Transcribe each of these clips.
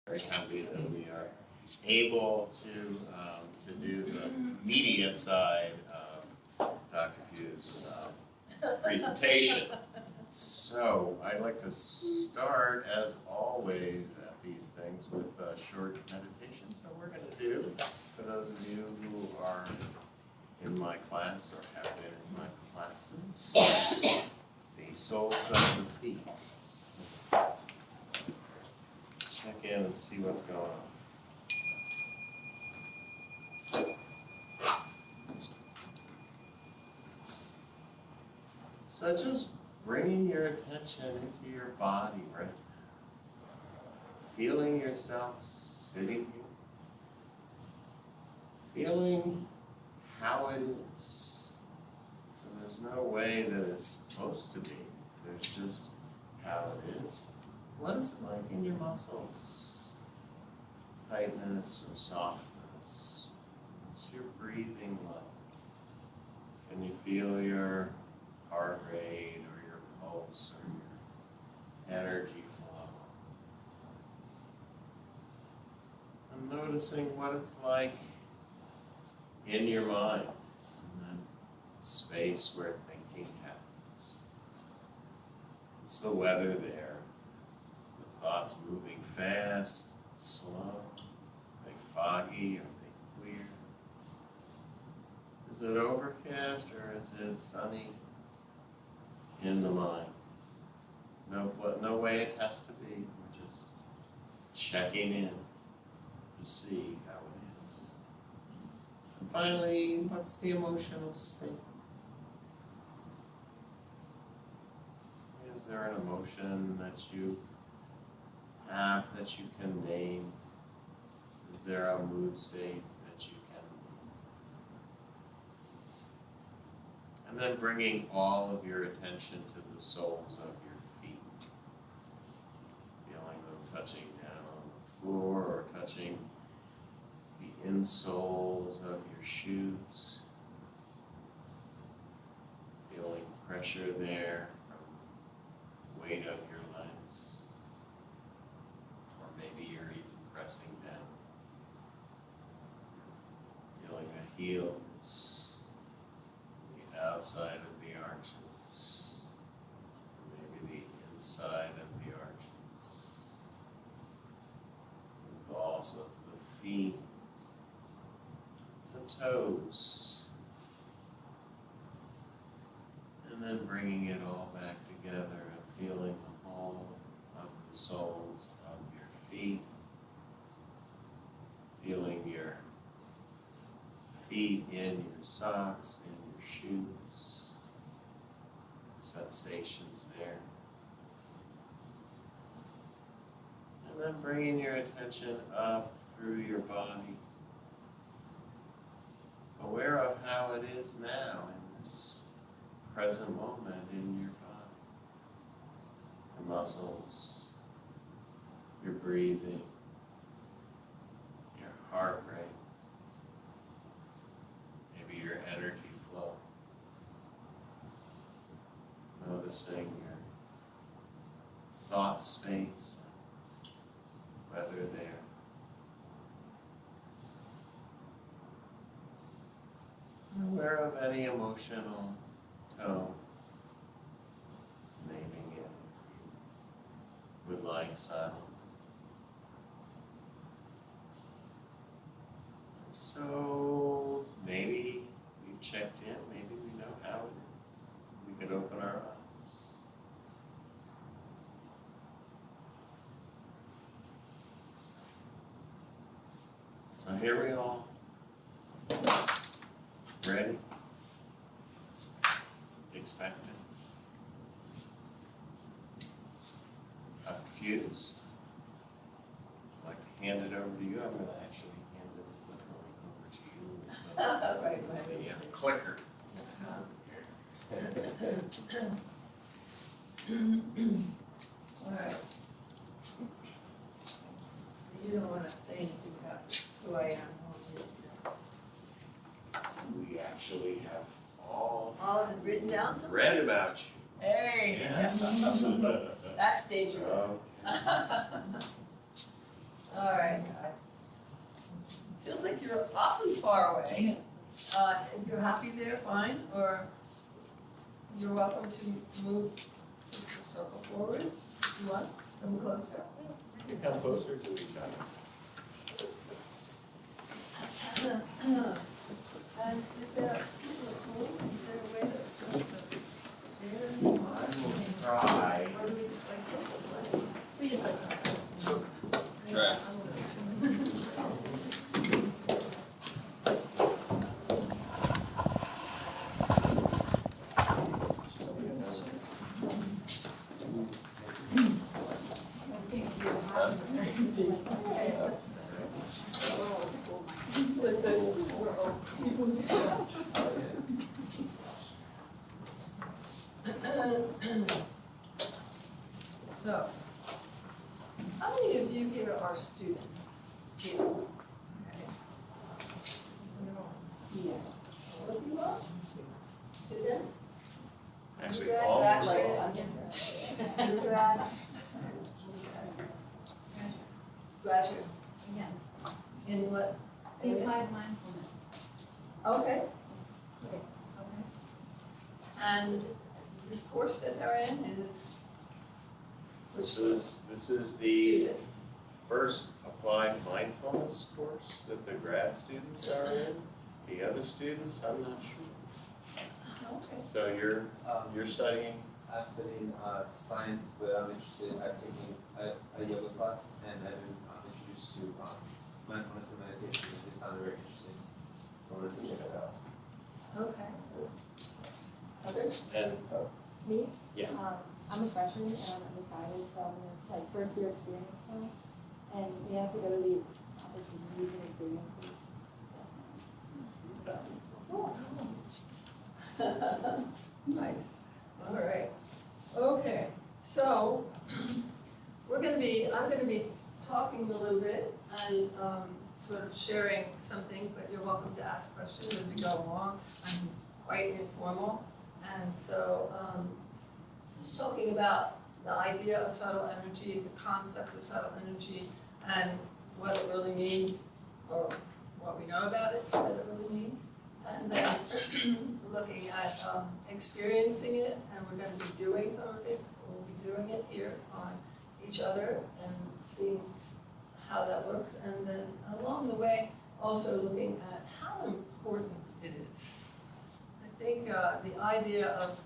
Very happy that we are able to do the media side of Dr. Fuhs' presentation. So I'd like to start, as always, at these things with a short meditation. So we're going to do, for those of you who are in my class or have been in my classes, the soles of the feet. Check in and see what's going on. So just bringing your attention into your body right now. Feeling yourself sitting here. Feeling how it is. So there's no way that it's supposed to be. There's just how it is. What is it like in your muscles? Tightness or softness? What's your breathing like? Can you feel your heart rate or your pulse or your energy flow? And noticing what it's like in your mind, in that space where thinking happens. It's the weather there. The thoughts moving fast, slow. Are they foggy? Are they clear? Is it overcast or is it sunny in the mind? No way it has to be. We're just checking in to see how it is. And finally, what's the emotional state? Is there an emotion that you have that you can name? Is there a mood state that you can? And then bringing all of your attention to the soles of your feet. Feeling them touching down on the floor or touching the insoles of your shoes. Feeling pressure there from the weight of your legs. Or maybe you're even pressing down. Feeling the heels, the outside of the arches, maybe the inside of the arches, the balls of the feet, the toes, and then bringing it all back together and feeling the whole of the soles of your feet, feeling your feet in your socks, in your shoes, sensations there. And then bringing your attention up through your body, aware of how it is now in this present moment in your body. Your muscles, your breathing, your heart rate, maybe your energy flow. Noticing your thought space, whether there. Aware of any emotional tone, naming it if you would like silent. And so maybe we've checked in, maybe we know how it is. We could open our eyes. So here we are. Ready? Expectant. Dr. Fuhs, I'd like to hand it over to you. I'm going to actually hand it literally over to you. Right. The clicker. All right. You don't want to say anything about who I am. We actually have all All of it written down read about you. Hey. Yes. That's dangerous. Okay. All awfully far away. If you're happy there, fine, or you're welcome to move just the circle forward if you want, come closer. You can come closer to each other. And is there a way to adjust the stairs or Try. or do we just like go? We just like. Try. So, how many of you here are students? Here. Okay. All of you are? Students? Actually, Undergrad, almost bachelor, all. undergrad? Graduate. Yeah, In what? applied mindfulness. Okay. Okay. And this course that they're in is This is the student. first applied mindfulness course that the grad students are in. The other students, I'm not sure. Okay. So you're studying, I'm studying science, but I'm interested. I'm taking a yoga class, and I'm introduced to mindfulness and meditation. It sounded very interesting, so I wanted to check it out. Okay. Others? and Me? Yeah. I'm a freshman and I'm undecided, so I'm in this like first year experience class, and we have to go to these opportunities and experiences. Nice. All right. Okay. So I'm gonna be talking a little bit and sort of sharing some things, but you're welcome to ask questions as we go along. I'm quite informal, and so just talking about the idea of subtle energy, the concept of subtle energy, and what it really means, or what we know about it, what it really means. And then looking at experiencing it, and we're going to be doing some of it. We'll be doing it here on each other and seeing how that works. And then along the way, also looking at how important it is. I think the idea of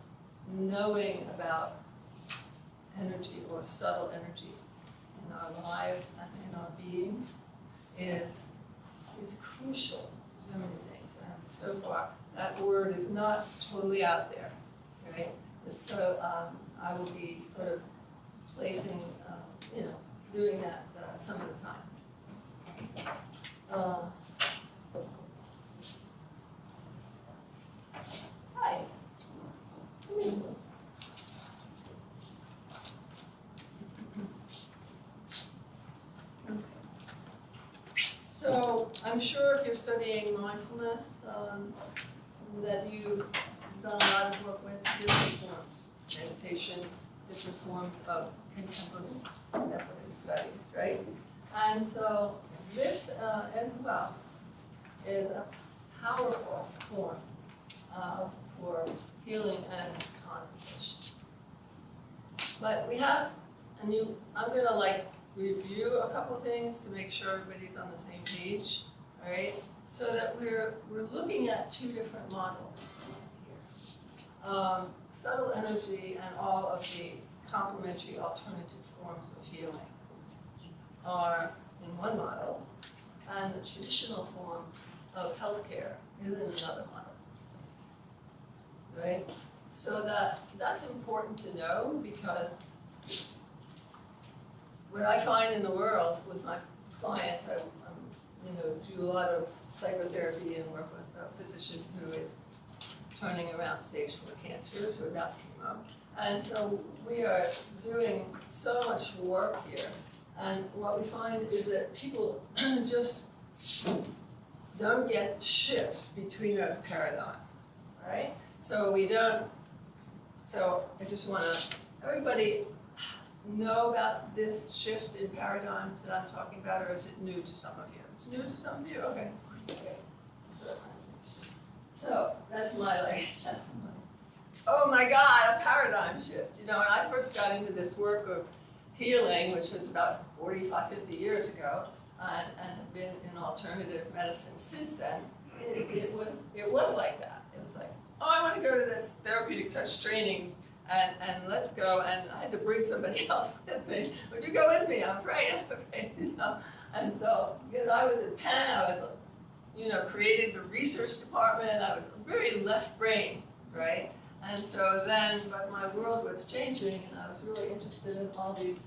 knowing about energy or subtle energy in our lives and in our beings is crucial to so many things. And so far, that word is not totally out there, right? And so I will be sort of placing, doing that some of the time. Hi. Come in. So I'm sure if you're studying mindfulness, that you've done a lot of work with different forms, meditation, different forms of contemplative studies, right? And so this as well is a powerful form for healing and contemplation. But we have I'm gonna review a couple things to make sure everybody's on the same page, all right? So that we're looking at two different models here. Subtle energy and all of the complementary alternative forms of healing are in one model, and the traditional form of healthcare is in another model, right? So that's important to know, because what I find in the world with my clients, I do a lot of psychotherapy and work with a physician who is turning around stage 4 cancer, so that's chemo. And so we are doing so much work here, and what we find is that people just don't get shifts between those paradigms, right? So I just wanna, everybody know about this shift in paradigms that I'm talking about, or is it new to some of you? It's new to some of you, okay. Okay. So that's my oh my God, a paradigm shift. You know, when I first got into this work of healing, which was about 45, 50 years ago, and have been in alternative medicine since then, it was like that. It was like, oh, I want to go to this therapeutic touch training, and let's go. And I had to bring somebody else with me. Would you go with me? I'm praying, you know. And so, because I was at Penn, I was, you know, created the research department. I was very left brain, right? And so then, but my world was changing, and I was really interested in all these.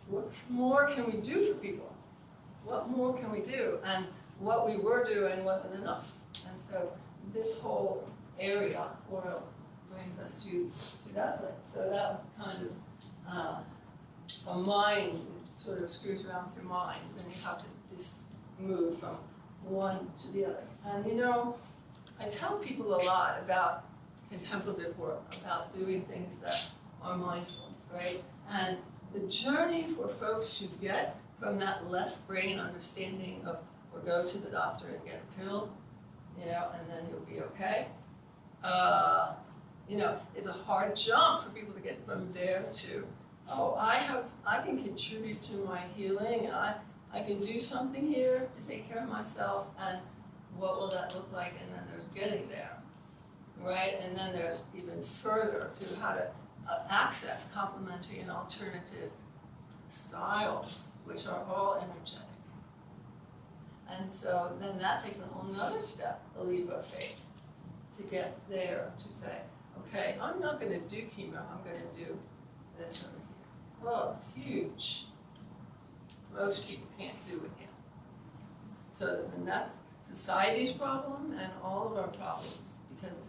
What more can we do for people? What more can we do? And what we were doing wasn't enough. And so this whole area world brings us to that place. So that was kind of a mind that sort of screws around through mind, and you have to just move from one to the other. And you know, I tell people a lot about contemplative work, about doing things that are mindful, right? And the journey for folks to get from that left brain understanding of, or go to the doctor and get a pill, you know, and then you'll be okay. You know, it's a hard jump for people to get from there to, oh, I can contribute to my healing, and I can do something here to take care of myself, and what will that look like? And then there's getting there, right? And then there's even further to how to access complementary and alternative styles, which are all energetic. And so then that takes a whole nother step, a leap of faith, to get there, to say, okay, I'm not gonna do chemo, I'm gonna do this over here. Well, huge. Most people can't do it yet. So, and that's society's problem and all of our problems, because,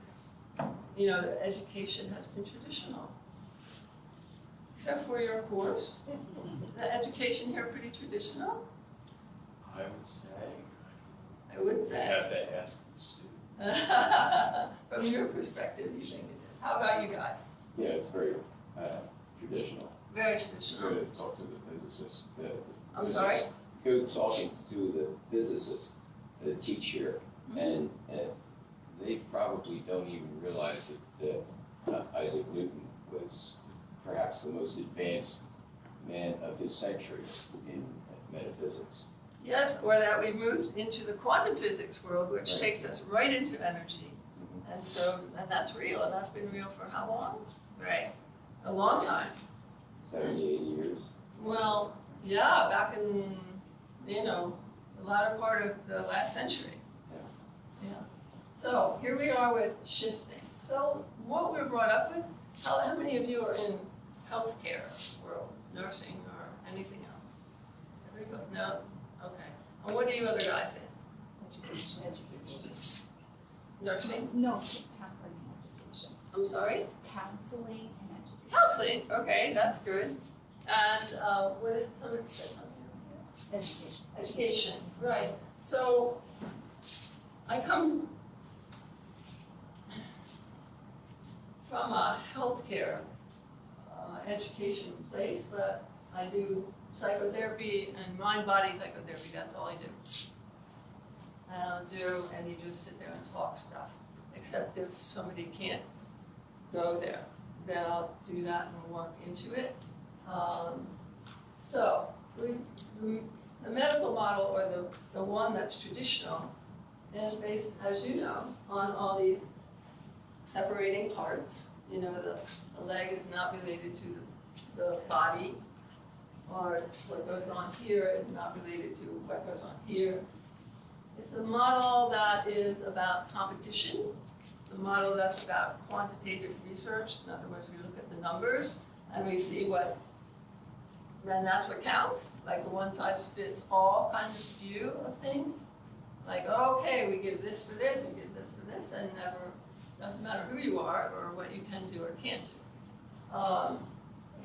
you know, the education has been traditional. Except for your course. The education here pretty traditional, I would say. I would You say. have to ask the student. From your perspective, you think it is. How about you guys? Yeah, it's very traditional. Very traditional. Go talk to the physicist. I'm sorry? Go talking to the physicists that teach here, and they probably don't even realize that Isaac Newton was perhaps the most advanced man of his century in metaphysics. Yes, or that we moved into the quantum physics world, which Right. takes us right into energy. And so, and that's real, and that's been real for how long? Right, a long time. 70, 80 years. Well, yeah, back in, you know, the latter part of the last century. Yeah. Yeah. So here we are with shifting. So what we're brought up with, how many of you are in healthcare world, nursing or anything else? Everybody? No? Okay. And what are you other guys in? Education. Nursing? No, counseling and education. I'm sorry? Counseling and education. Counseling, okay, that's good. And what did somebody say something over here? Education. Education, right. So I come from a healthcare education place, but I do psychotherapy and mind-body psychotherapy, that's all I do. And I'll do, and you just sit there and talk stuff, except if somebody can't go there, then I'll do that and work into it. So, the medical model, or the one that's traditional, is based, as you know, on all these separating parts. You know, the leg is not related to the body, or what goes on here is not related to what goes on here. It's a model that is about competition. It's a model that's about quantitative research. In other words, we look at the numbers and we see what, and that's what counts, like the one size fits all kind of view of things. Like, okay, we give this for this, we give this for this, and never, doesn't matter who you are or what you can do or can't do.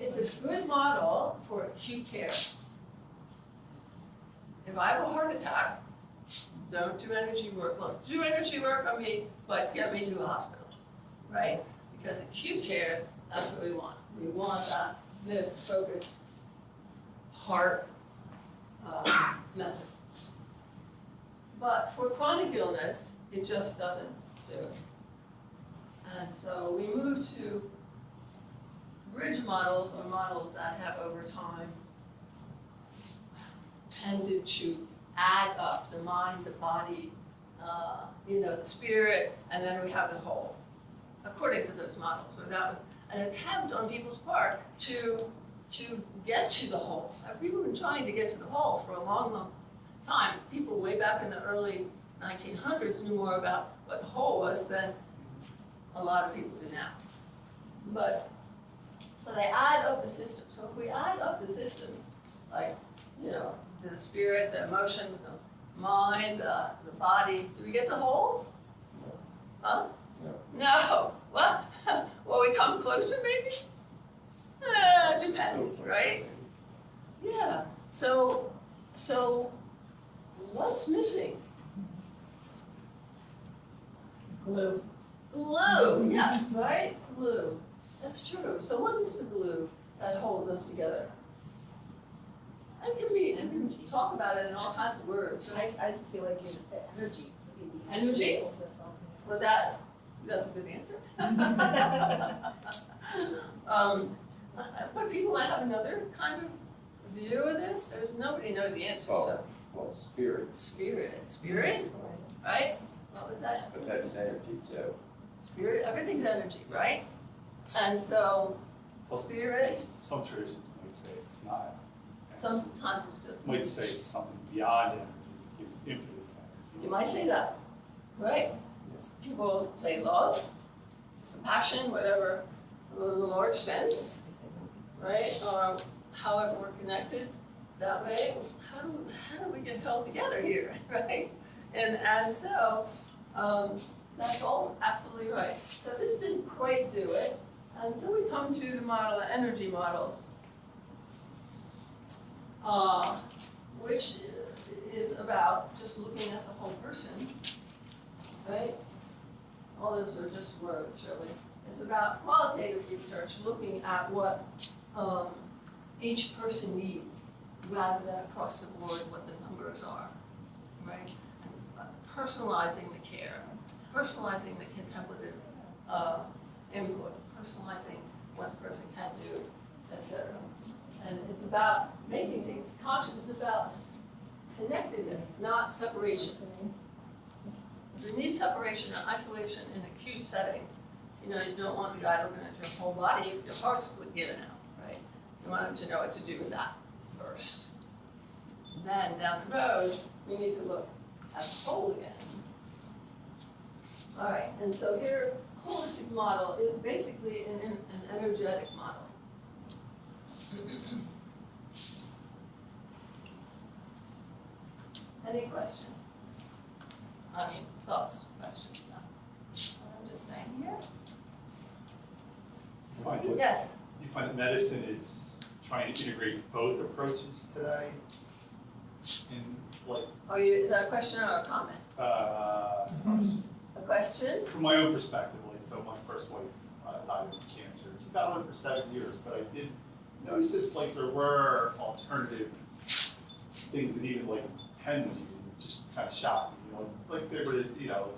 It's a good model for acute care. If I have a heart attack, don't do energy work. Well, do energy work on me, but get me to a hospital, right? Because acute care, that's what we want. We want that, this focused heart method. But for chronic illness, it just doesn't do it. And so we move to bridge models, or models that have over time tended to add up the mind, the body, the spirit, and then we have the whole, according to those models. So that was an attempt on people's part to get to the whole. People have been trying to get to the whole for a long, long time. People way back in the early 1900s knew more about what the whole was than a lot of people do now. But, so they add up the system. So if we add up the system, like, the spirit, the emotions, the mind, the body, do we get the whole? Huh? No. Well, will we come closer maybe? Depends, right? Yeah. So what's missing? Glue. Glue, yes, right? Glue. That's true. So what is the glue that holds us together? It can be, talk about it in all kinds of words, right? I just feel like energy would be the Energy? answer that holds us all Well, that's a good answer. But people might have another kind of view of this. There's nobody knows the answer, so. Well, spirit, Spirit, right? What was that? but that's energy too. Spirit, everything's energy, right? And so, spirit, Some traditions might say it's not. sometimes Might say it's something beyond energy, it gives impetus to energy. you might say that, right? People say love, compassion, whatever, in a large sense, right? Or however we're connected that way. How do we get held together here, right? And so that's all absolutely right. So this didn't quite do it, and so we come to the model, the energy model, which is about just looking at the whole person, right? All those are just words, really. It's about qualitative research, looking at what each person needs, rather than across the board what the numbers are, right? And personalizing the care, personalizing the contemplative input, personalizing what the person can do, etc. And it's about making things conscious. It's about connectedness, not separation. If you need separation or isolation in acute settings, you don't want the guy looking at your whole body if your heart's given out, right? You want him to know what to do with that first. Then down the road, we need to look at the whole again. All right, and so here, holistic model is basically an energetic model. Any questions? Thoughts, questions? No. I'm just saying here. Yes. You find that medicine is trying to integrate both approaches today? Is that a question or a comment? A question? From my own perspective, so my first wife died of cancer. It's about over 7 years, but I did notice that there were alternative things that even Penn was using, just kind of shocked me. They were, like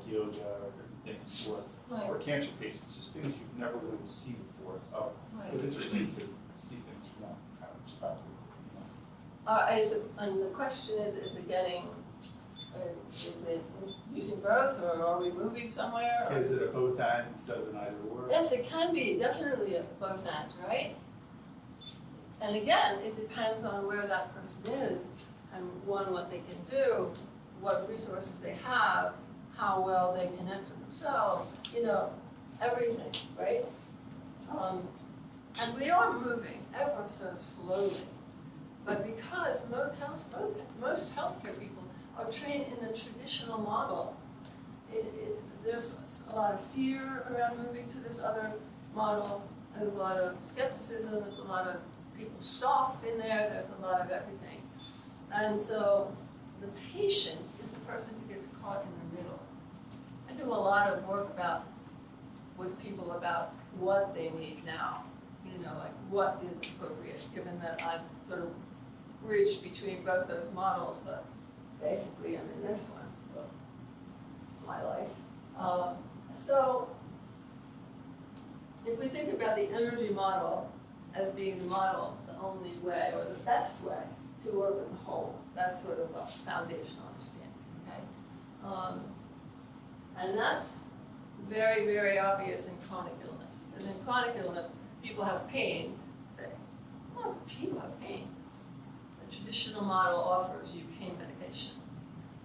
yoga or different things for cancer patients, just things you've never really seen before. So it was interesting to see things from that kind of perspective. And the question is it using both, or are we moving somewhere? Is it a both and instead of an either or? Yes, it can be definitely a both and, right? And again, it depends on where that person is and what they can do, what resources they have, how well they connect with themselves, everything, right? And we are moving ever so slowly, but because most healthcare people are trained in the traditional model, there's a lot of fear around moving to this other model. There's a lot of skepticism. There's a lot of people scoff in there. There's a lot of everything, and so the patient is the person who gets caught in the middle. I do a lot of work with people about what they need now. What is appropriate, given that I've sort of bridged between both those models, but basically I'm in this one. of my life. So if we think about the energy model as being the model, the only way or the best way to work with the whole, that's sort of a foundational understanding, okay? And that's very, very obvious in chronic illness, because in chronic illness, people have pain, say, well, the people have pain. The traditional model offers you pain medication.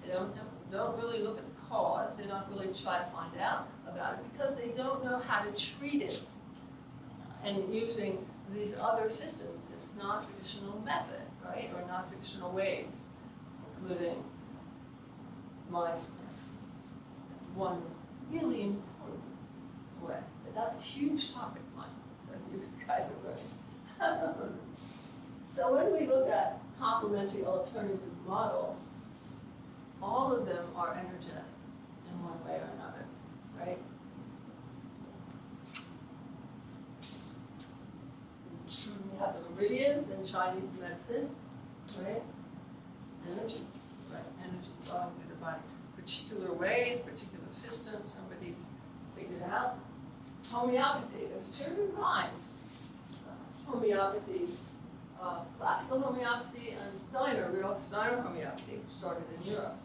They don't really look at the cause, they don't really try to find out about it, because they don't know how to treat it. And using these other systems, this non-traditional method, right, or non-traditional ways, including mindfulness. One really important way, but that's a huge topic, mindfulness, as you guys are learning. So when we look at complementary alternative models, all of them are energetic in one way or another, right? We have the meridians in Chinese medicine, right? Energy, right? Energy flowing through the body. Particular ways, particular systems, somebody figured out. Homeopathy, there's two different kinds. Homeopathy, classical homeopathy and real Steiner homeopathy, started in Europe.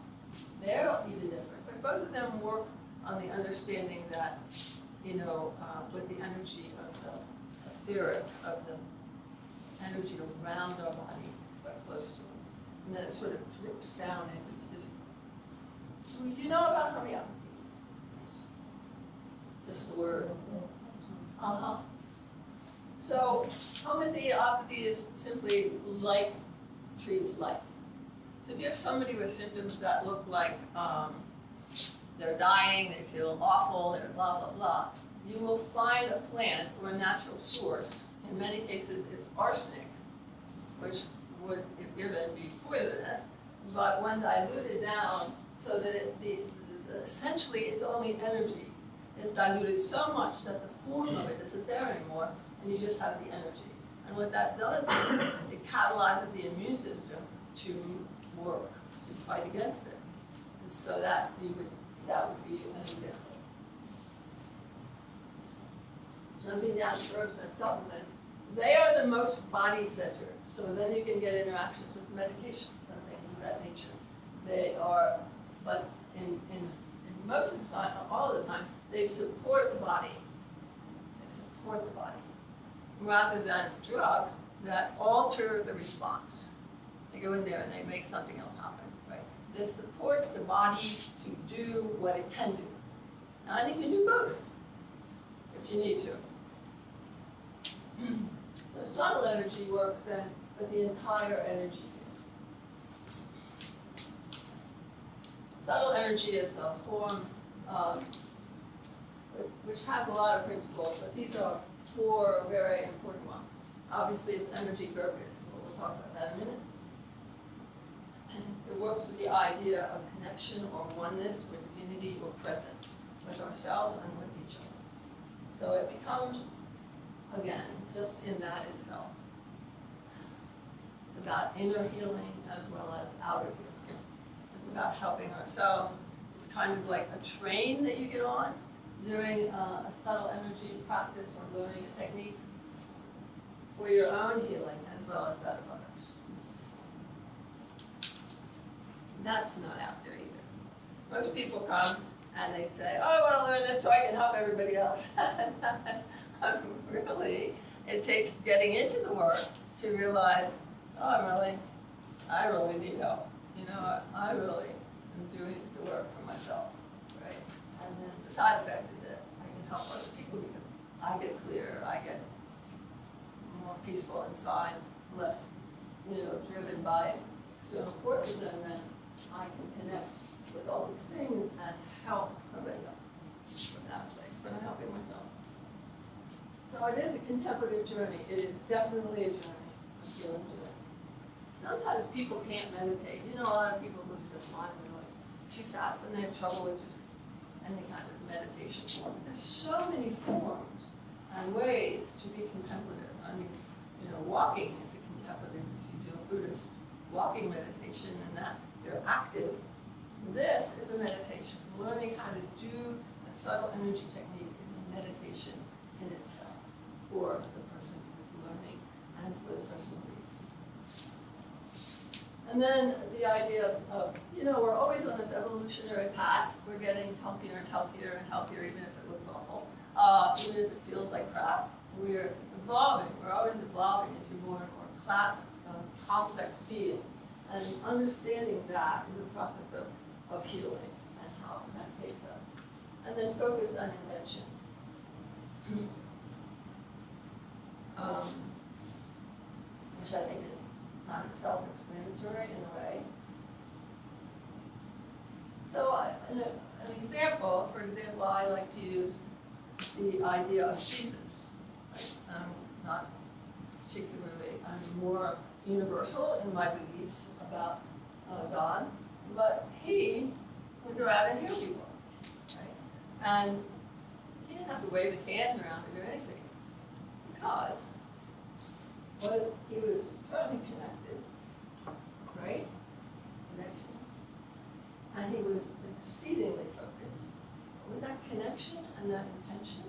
They're even different, but both of them work on the understanding that, with the energy of the etheric, of the energy around our bodies, quite close to them, and then it sort of drips down into the physical. So you know about homeopathy? Just the word. Uh-huh. So homeopathy is simply like treats like. So if you have somebody with symptoms that look like they're dying, they feel awful, they're blah, blah, blah, you will find a plant or a natural source. In many cases, it's arsenic, which would, if given, be poisonous, but when diluted down so that essentially it's only energy, it's diluted so much that the form of it isn't there anymore, and you just have the energy. And what that does is it catalyzes the immune system to work, to fight against this. And so that would be an example. Jumping down to herbs and supplements, they are the most body-centered, so then you can get interactions with medications and things of that nature. They are, but in most of the time, all of the time, they support the body. They support the body, rather than drugs that alter the response. They go in there and they make something else happen, right? This supports the body to do what it can do. And you can do both, if you need to. So subtle energy works then with the entire energy field. Subtle energy is a form which has a lot of principles, but these are 4 very important ones. Obviously, it's energy focused. We'll talk about that in a minute. It works with the idea of connection or oneness with divinity or presence with ourselves and with each other. So it becomes, again, just in that itself. It's about inner healing as well as outer healing. It's about helping ourselves. It's kind of like a train that you get on, doing a subtle energy practice or learning a technique for your own healing as well as that of others. That's not out there either. Most people come and they say, oh, I want to learn this so I can help everybody else. Really, it takes getting into the work to realize, oh, I really need help. I really am doing the work for myself, right? And then the side effect is that I can help other people because I get clearer, I get more peaceful inside, less, driven by external forces, and then I can connect with all these things and help somebody else from that place, but I'm helping myself. So it is a contemplative journey. It is definitely a journey, a healing journey. Sometimes people can't meditate. A lot of people who just mind really too fast and they have trouble with just any kind of meditation form. There's so many forms and ways to be contemplative. Walking is a contemplative. If you do a Buddhist walking meditation and that you're active, this is a meditation. Learning how to do a subtle energy technique is a meditation in itself for the person who's learning and for the person who receives. And then the idea of, we're always on this evolutionary path. We're getting healthier and healthier and healthier, even if it looks awful, even if it feels like crap. We're evolving. We're always evolving into more and more complex being. And understanding that is a process of healing and how that takes us. And then focus on intention. Which I think is kind of self-explanatory in a way. So an example, for example, I like to use the idea of Jesus. Not particularly, I'm more universal in my beliefs about God, but he would go out and heal people, right? And he didn't have to wave his hands around or do anything, because he was certainly connected, right? Connection. And he was exceedingly focused. With that connection and that intention,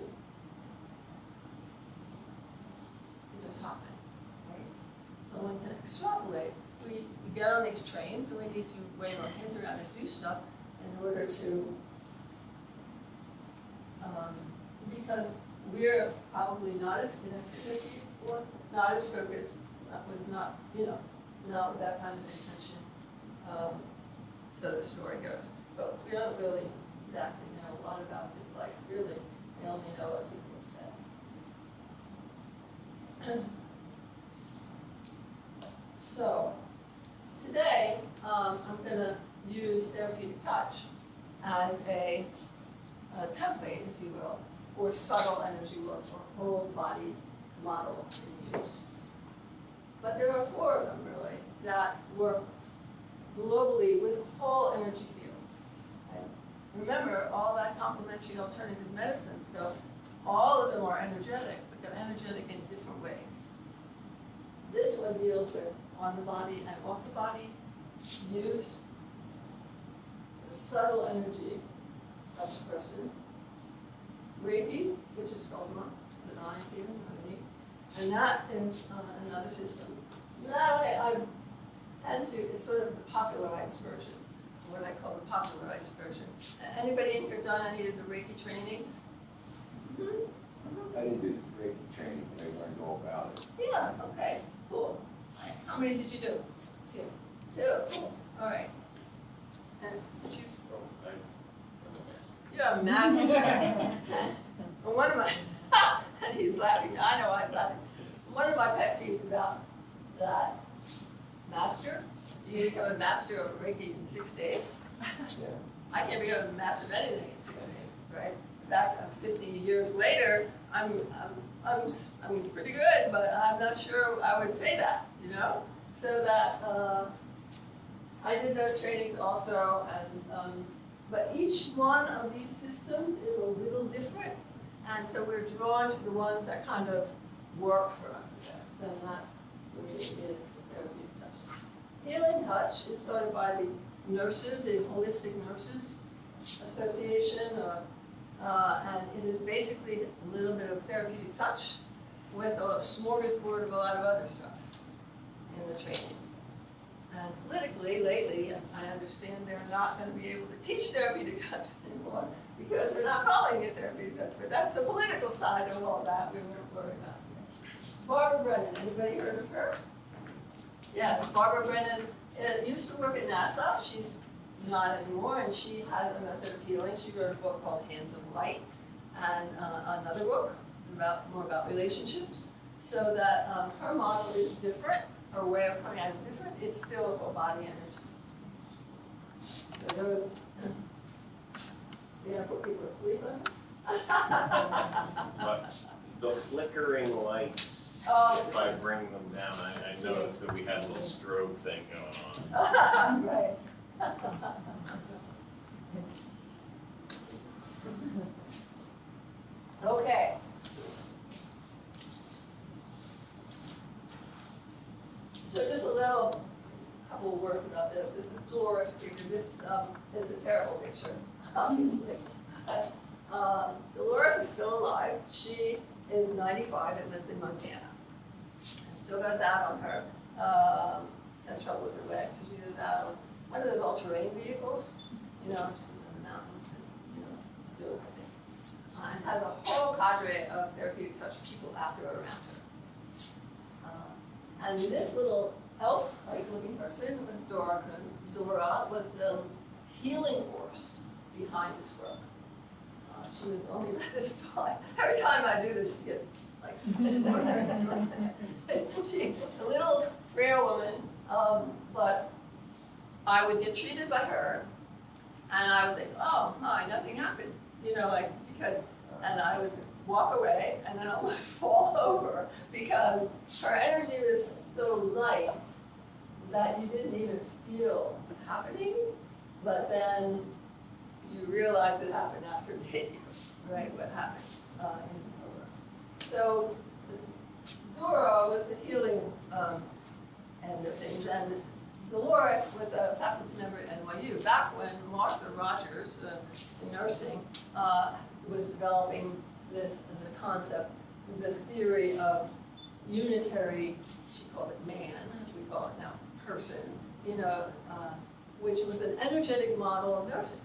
it just happened. So one can extrapolate. We get on these trains and we need to wave our hands around and do stuff in order to, because we're probably not as connected as he was, not as focused, not with that kind of intention. So the story goes. But we don't really exactly know a lot about his life, really. We only know what people have said. So, today, I'm going to use Therapeutic Touch as a template, if you will, for subtle energy work, or whole body model in use. But there are 4 of them, really, that work globally with the whole energy field. Okay? Remember, all that complementary alternative medicine stuff, all of them are energetic, but they're energetic in different ways. This one deals with on the body and off the body, use the subtle energy of the person. Reiki, which is called the eye here, and that is another system. That I tend to, it's sort of the popularized version, what I call the popularized version. Anybody in here done any of the Reiki trainings? I didn't do the Reiki training, but I learned all about it. Yeah, okay, cool. How many did you do? 2. Cool. All right. And did you? You're a master. Well, one of my, and he's laughing. I know I'm laughing. One of my pet peeves about that master. You become a master of Reiki in 6 days. Yeah. I can't become a master of anything in 6 days, right? In fact, I'm 50 years later. I'm pretty good, but I'm not sure I would say that, So that I did those trainings also, and but each one of these systems is a little different, and so we're drawn to the ones that kind of work for us best, and that for me is the Therapeutic Touch. Healing Touch is started by the nurses, the Holistic Nurses Association, and it is basically a little bit of therapeutic touch with a smorgasbord of a lot of other stuff in the training. And politically, lately, I understand they're not going to be able to teach therapeutic touch anymore because they're not calling it therapeutic touch. But that's the political side of all that we weren't worried about. Barbara Brennan, anybody heard of her? Yes, Barbara Brennan used to work at NASA. She's not anymore, and she has a method of healing. She wrote a book called Hands of Light, and another book more about relationships. So that her model is different, her way of coming at it is different. It's still a whole body energy system. So those, put people to sleep on it. But the flickering lights, if I bring them down, I noticed that we had a little strobe thing going on. Right. Okay. So just couple of words about this. This is Dolores Krieger. This is a terrible picture, obviously. Dolores is still alive. She is 95 and lives in Montana. And still goes out on her, has trouble with her legs, so she goes out on one of those all-terrain vehicles, you know, she goes in the mountains and, you know, still living. And has a whole cadre of Therapeutic Touch people out there around her. And this little elf-like looking person was Dora Kunz. Dora was the healing force behind this work. She was only this tall. Every time I do this, she gets like she a little frail woman, but I would get treated by her, and I would think, oh, hi, nothing happened, you know, like because, and I would walk away and then almost fall over because her energy was so light that you didn't even feel it happening, but then you realize it happened after it hit you, right? What happened in Dora. So Dora was the healing end of things, and Dolores was a faculty member at NYU back when Martha Rogers, in nursing, was developing the concept, the theory of unitary, she called it man, we call it now person, you know, which was an energetic model of nursing.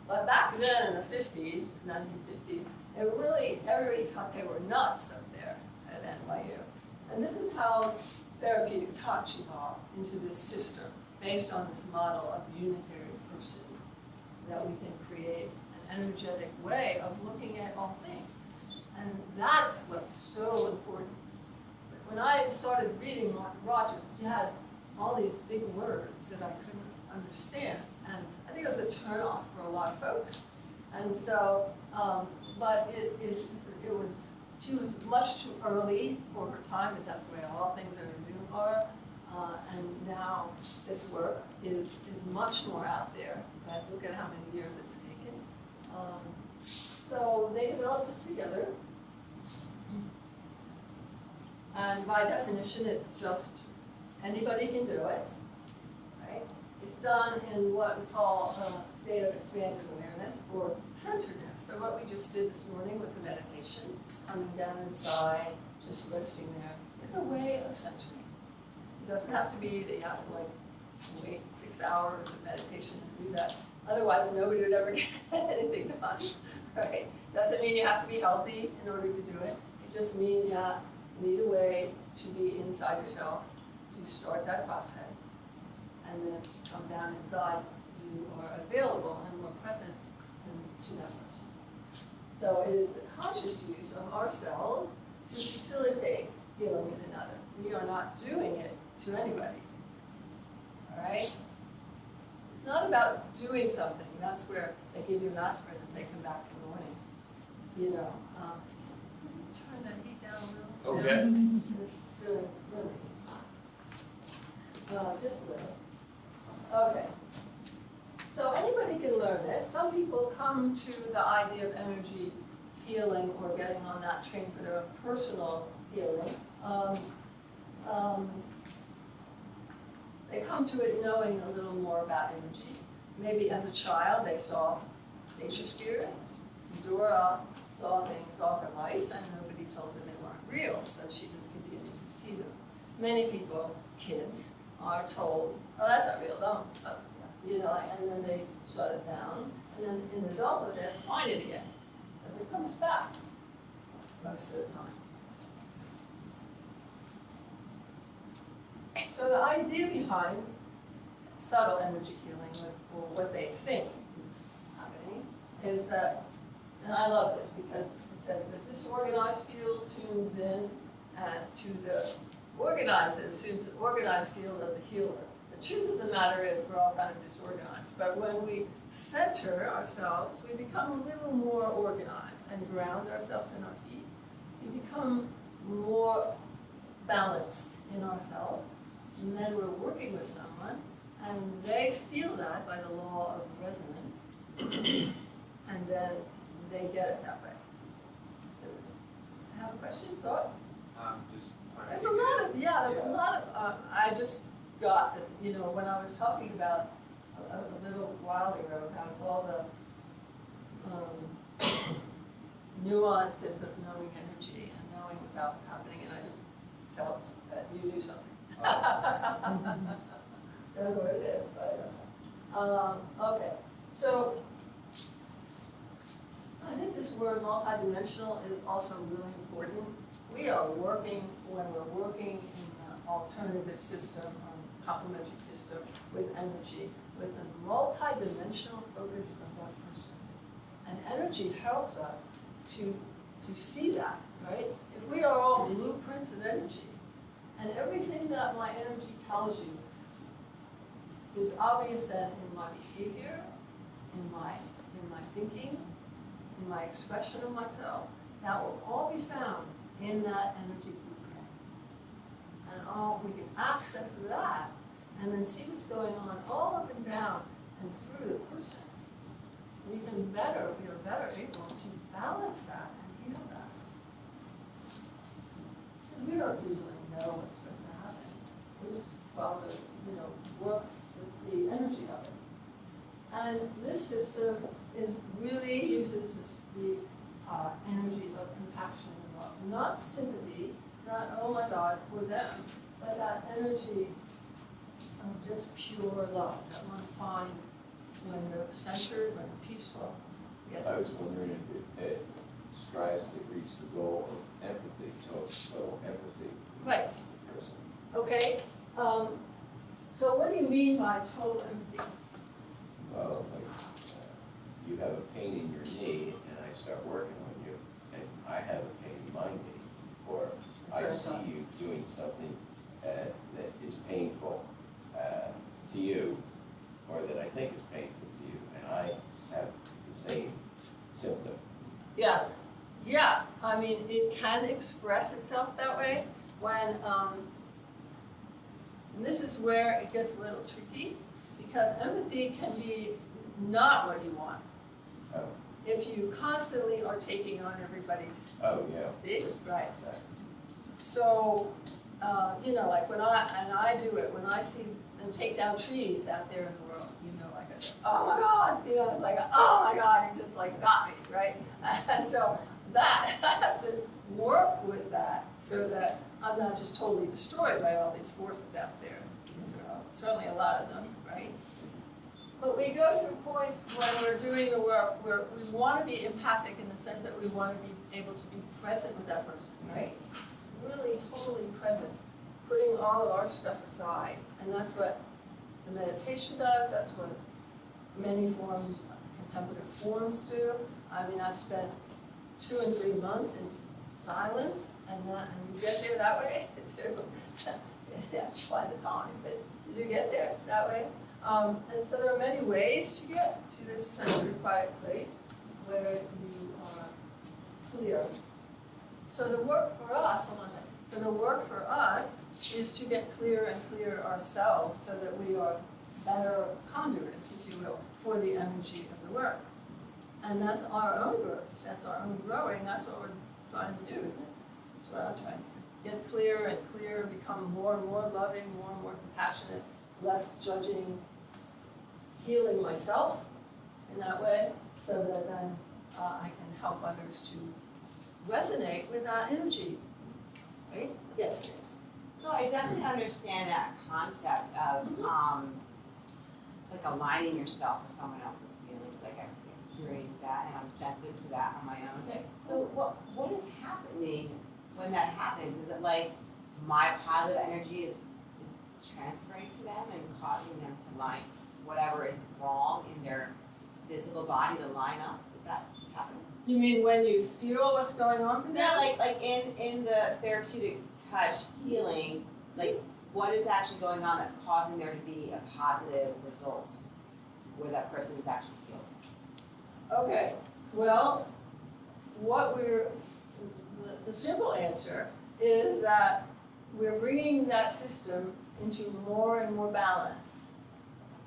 But back then in the 50s, 1950s, everybody thought they were nuts up there at NYU. And this is how Therapeutic Touch evolved into this system based on this model of unitary person, that we can create an energetic way of looking at all things. And that's what's so important. When I started reading Martha Rogers, she had all these big words that I couldn't understand. And I think it was a turnoff for a lot of folks. And so, but she was much too early for her time, but that's the way all things that are new are. And now this work is much more out there, but look at how many years it's taken. So they developed this together. And by definition, it's just anybody can do it, right? It's done in what we call a state of expanded awareness or centeredness. So what we just did this morning with the meditation, coming down inside, just resting there, is a way of centering. It doesn't have to be that you have to like wait 6 hours of meditation to do that. Otherwise, nobody would ever get anything done, right? Doesn't mean you have to be healthy in order to do it. It just means you need a way to be inside yourself, to start that process. And then to come down inside, you are available and more present to that person. So it is the conscious use of ourselves to facilitate healing in another. We are not doing it to anybody. All right? It's not about doing something. That's where they give you an aspirin and say, come back in the morning. You know, turn that heat down a little. Okay. It's really, just a little. Okay. So anybody can learn this. Some people come to the idea of energy healing or getting on that train for their own personal healing. They come to it knowing a little more about energy. Maybe as a child they saw nature spirits. Dora saw things all her life and nobody told her they weren't real, so she just continued to see them. Many people, kids, are told, oh, that's not real, don't, you know, and then they shut it down, and then in adulthood they find it again. And it comes back most of the time. So the idea behind subtle energy healing, or what they think is happening, is that, and I love this because it says the disorganized field tunes in to the organized field of the healer. The truth of the matter is we're all kind of disorganized, but when we center ourselves, we become a little more organized and ground ourselves in our feet. We become more balanced in ourselves, and then we're working with someone, and they feel that by the law of resonance, and then they get it that way. Have a question, thought? Just trying to There's a figure lot out- of, there's a lot of, got, you know, when I was talking about a little while ago about all the nuances of knowing energy and knowing about what's happening, and I just felt that you knew something. I don't know what it is, but I don't know. Okay, so I think this word multidimensional is also really important. We are working, when we're working in an alternative system or complementary system with energy, with a multidimensional focus of that person. And energy helps us to see that, right? If we are all blueprints of energy, and everything that my energy tells you is obvious that in my behavior, in my thinking, in my expression of myself, that will all be found in that energy blueprint. And we can access that and then see what's going on all up and down and through the person. We are better able to balance that and heal that. Because we don't usually know what's supposed to happen. We just follow, work with the energy of it. And this system really uses the energy of compassion and love. Not sympathy, not, oh my God, for them, but that energy of just pure love that one finds when you're centered, when you're peaceful. Yes. I was wondering if it strives to reach the goal of empathy, total empathy. Right. with the person. Okay, so what do you mean by total empathy? Well, like, you have a pain in your knee, and I start working on you, and I have a pain in my knee, or I That's see right. you doing something that is painful to you, or that I think is painful to you, and I have the same symptom. Yeah, I mean, it can express itself that way when, and this is where it gets a little tricky, because empathy can be not what you want. Oh, If you constantly are taking on everybody's, oh, yeah. see, right. So, like when I do it, when I see them take down trees out there in the world, like I say, oh my God, it's like, oh my God, you just like got me, right? And so that, I have to work with that so that I'm not just totally destroyed by all these forces out there, because there are certainly a lot of them, right? But we go through points when we're doing the work where we want to be empathic in the sense that we want to be able to be present with that person, right? Really totally present, putting all of our stuff aside. And that's what the meditation does, that's what many forms, contemplative forms do. I mean, I've spent 2 and 3 months in silence, and you get there that way too. Yeah, find the time, but you get there that way. And so there are many ways to get to this centered, quiet place where you are clear. So the work for us, hold on a second. So the work for us is to get clearer and clearer ourselves so that we are better conduits, if you will, for the energy of the work. And that's our own growth, that's our own growing, that's what we're trying to do, isn't it? That's what I'm trying to do. Get clearer and clearer, become more and more loving, more and more compassionate, less judging, healing myself in that way, so that then I can help others to resonate with that energy, right? Yes. So I definitely understand that concept of like aligning yourself with someone else's feelings. Like I've experienced that, and I'm sensitive to that on my own. Okay. So what is happening when that happens? Is it like my positive energy is transferring to them and causing them to like whatever is wrong in their physical body to line up? Is that what's happening? You mean when you feel what's going on for them? Yeah, like in the therapeutic touch healing, like what is actually going on that's causing there to be a positive result where that person is actually healed? Okay, well, the simple answer is that we're bringing that system into more and more balance,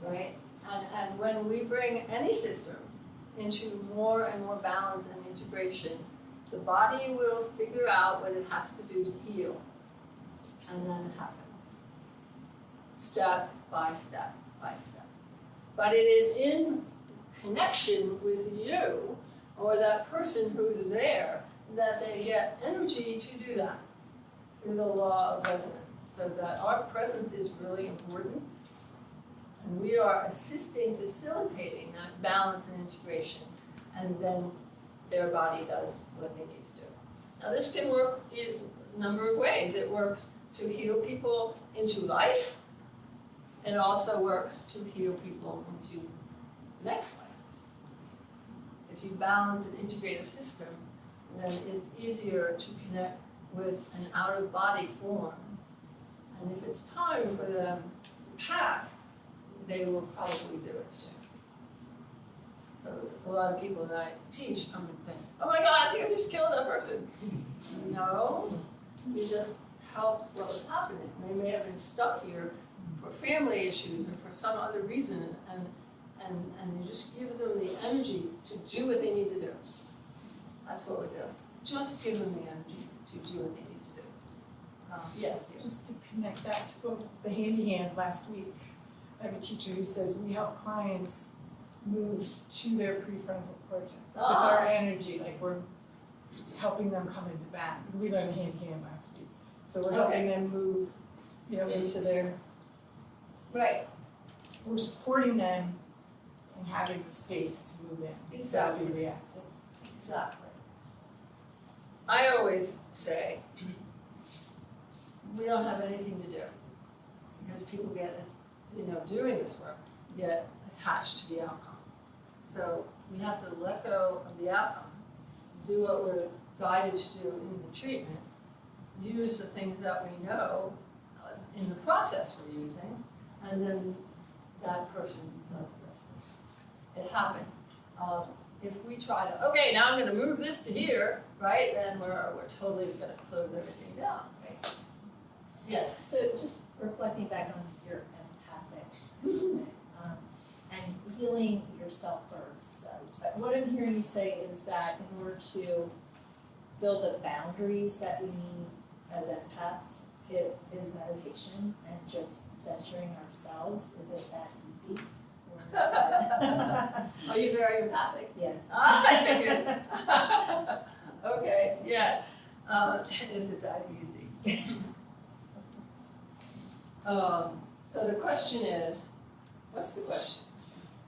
right? And when we bring any system into more and more balance and integration, the body will figure out what it has to do to heal, and then it happens. step by step by step. But it is in connection with you or that person who is there that they get energy to do that through the law of resonance. So that our presence is really important. And we are assisting, facilitating that balance and integration. And then their body does what they need to do. Now this can work in a number of ways. It works to heal people into life. It also works to heal people into the next life. If you balance and integrate a system, then it's easier to connect with an out-of-body form. And if it's time for them to pass, they will probably do it soon. So a lot of people that I teach come and think, oh my God, you just killed that person. No, you just helped what was happening. They may have been stuck here for family issues or for some other reason, and you just give them the energy to do what they need to do. That's what we're doing. Just give them the energy to do what they need to do. Yes, dear. Just to connect that to both the handy hand last week, I have a teacher who says we help clients move to their prefrontal cortex with our energy, like we're helping them come into that. We learned handy hand last week. So we're helping them move, into their, Right, we're supporting them and having the space to move in. Exactly. Not be reactive. exactly. I always say, we don't have anything to do. Because people get, doing this work, get attached to the outcome. So we have to let go of the outcome, do what we're guided to do in the treatment, use the things that we know in the process we're using, and then that person does this. It happened. If we try to, okay, now I'm gonna move this to here, right, then we're totally gonna close everything down, right? Yes. So just reflecting back on your empathic and healing yourself first. What I'm hearing you say is that in order to build the boundaries that we need as empaths, it is meditation and just centering ourselves. Is it that easy? Or is it... Are you very empathic? Yes. I figured. Okay, yes. Is it that easy? So the question is, what's the question?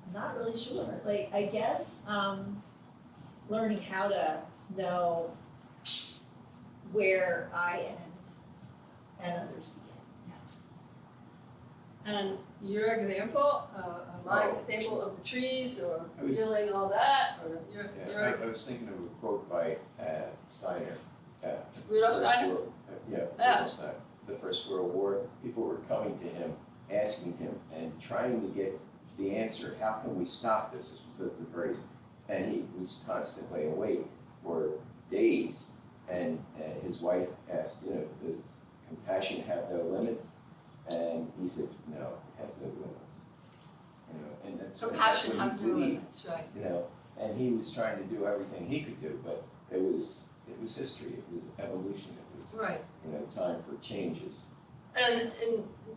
I'm not really sure. Like, I guess learning how to know where I end and others begin. And your example, my example of the trees or healing all that, or your I was thinking of a quote by Steiner. Rudolf Steiner? Rudolf Steiner. The First World War, people were coming to him, asking him, and trying to get the answer, how can we stop this? This was at the very, and he was constantly awake for days. And his wife asked, does compassion have no limits? And he said, no, it has no limits. And that's compassion what he has no believed, limits, right? And he was trying to do everything he could do, but it was history, it was evolution, it was Right. Time for changes. And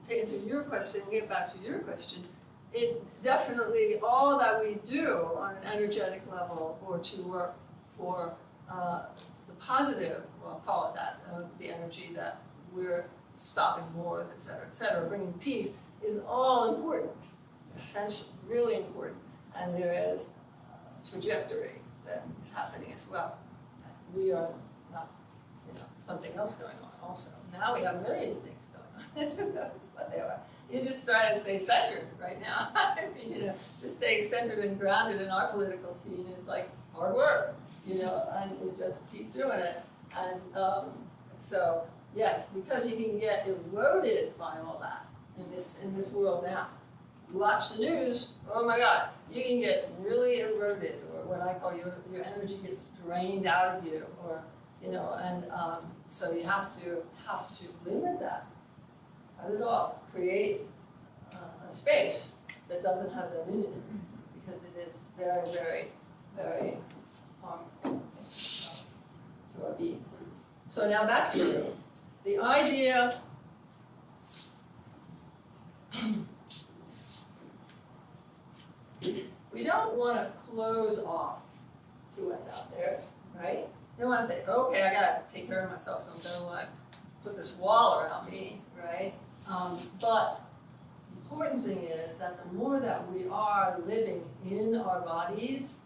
to answer your question, get back to your question, it definitely, all that we do on an energetic level or to work for the positive, well, I'll call it that, the energy that we're stopping wars, et cetera, bringing peace, is all important, essential, really important. And there is a trajectory that is happening as well. We are not, something else going on also. Now we have millions of things going on. Who knows what they are. You're just trying to stay centered right now. I mean, just staying centered and grounded in our political scene is like hard work, and you just keep doing it. And so, yes, because you can get eroded by all that in this world now. You watch the news, oh my God, you can get really eroded, or what I call your energy gets drained out of you, or so you have to limit that, cut it off, create a space that doesn't have that in it, because it is very, very, very harmful to our beings. So now back to you. The idea We don't wanna close off to what's out there, right? We wanna say, okay, I gotta take care of myself, so I'm gonna like put this wall around me, right? But the important thing is that the more that we are living in our bodies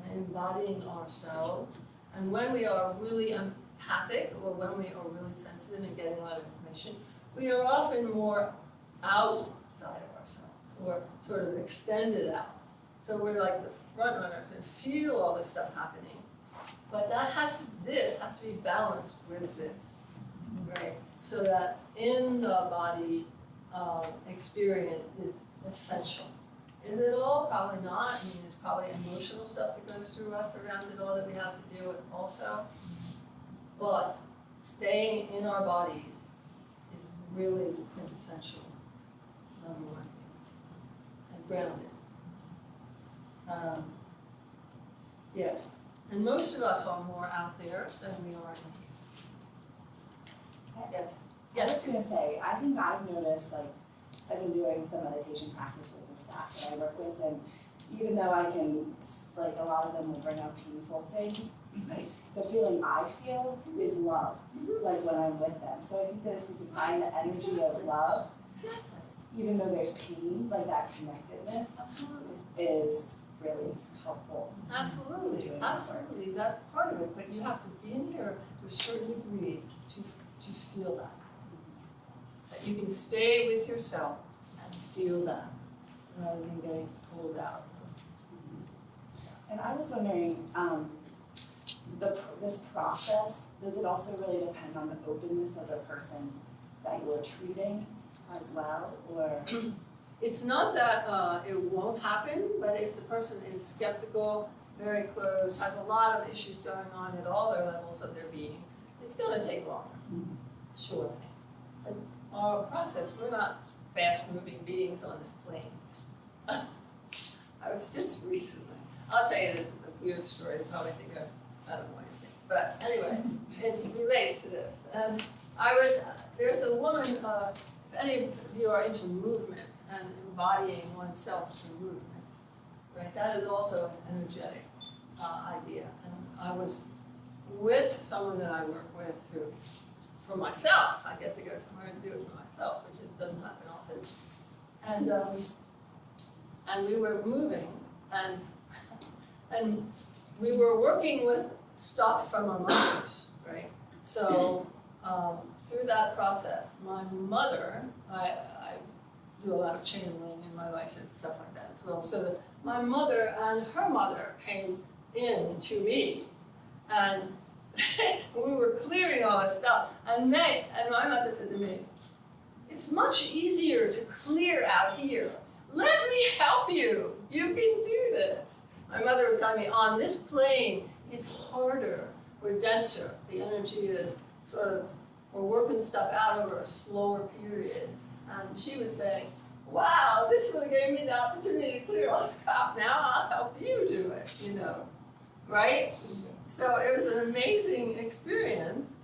and embodying ourselves, and when we are really empathic or when we are really sensitive and getting a lot of information, we are often more outside of ourselves or sort of extended out. So we're like the front runners and feel all this stuff happening. But this has to be balanced with this, right? So that in the body experience is essential. Is it all? Probably not. I mean, there's probably emotional stuff that goes through us around it all that we have to deal with also. But staying in our bodies is really the quintessential number one thing. And grounded. Yes. And most of us are more out there than we are in here. Yes. I was gonna say, I think I've noticed, like, I've been doing some meditation practice with the staff that I work with, and even though I can, like, a lot of them will bring up painful things, Right. the feeling I feel is love, like, when I'm with them. So I think that if we can find the energy of Exactly. love, Exactly. even though there's pain, like, that connectedness Absolutely. is really helpful. Absolutely. Absolutely. That's part of it. But you have to be in here to a certain degree to feel that. That you can stay with yourself and feel that rather than getting pulled out. And I was wondering, this process, does it also really depend on the openness of the person that you're treating as well, or? It's not that it won't happen, but if the person is skeptical, very close, has a lot of issues going on at all their levels of their being, it's gonna take longer. Sure thing. But our process, we're not fast-moving beings on this plane. I was just recently, I'll tell you this is a weird story, you probably think I don't know what you think, but anyway, it relates to this. And there's a woman, if any of you are into movement and embodying oneself through movement, right, that is also an energetic idea. And I was with someone that I work with who, for myself, I get to go somewhere and do it for myself, which it doesn't happen often. And we were moving, and we were working with stuff from our mothers, right? So through that process, my mother, I do a lot of channeling in my life and stuff like that as well. So that my mother and her mother came in to me, and we were clearing all this stuff. And my mother said to me, "It's much easier to clear out here. Let me help you. You can do this." My mother was telling me, on this plane, it's harder. We're denser. The energy is sort of, we're working stuff out over a slower period. And she was saying, "Wow, this really gave me the opportunity to clear all this crap. Now I'll help you do it, you know, right?" So it was an amazing experience.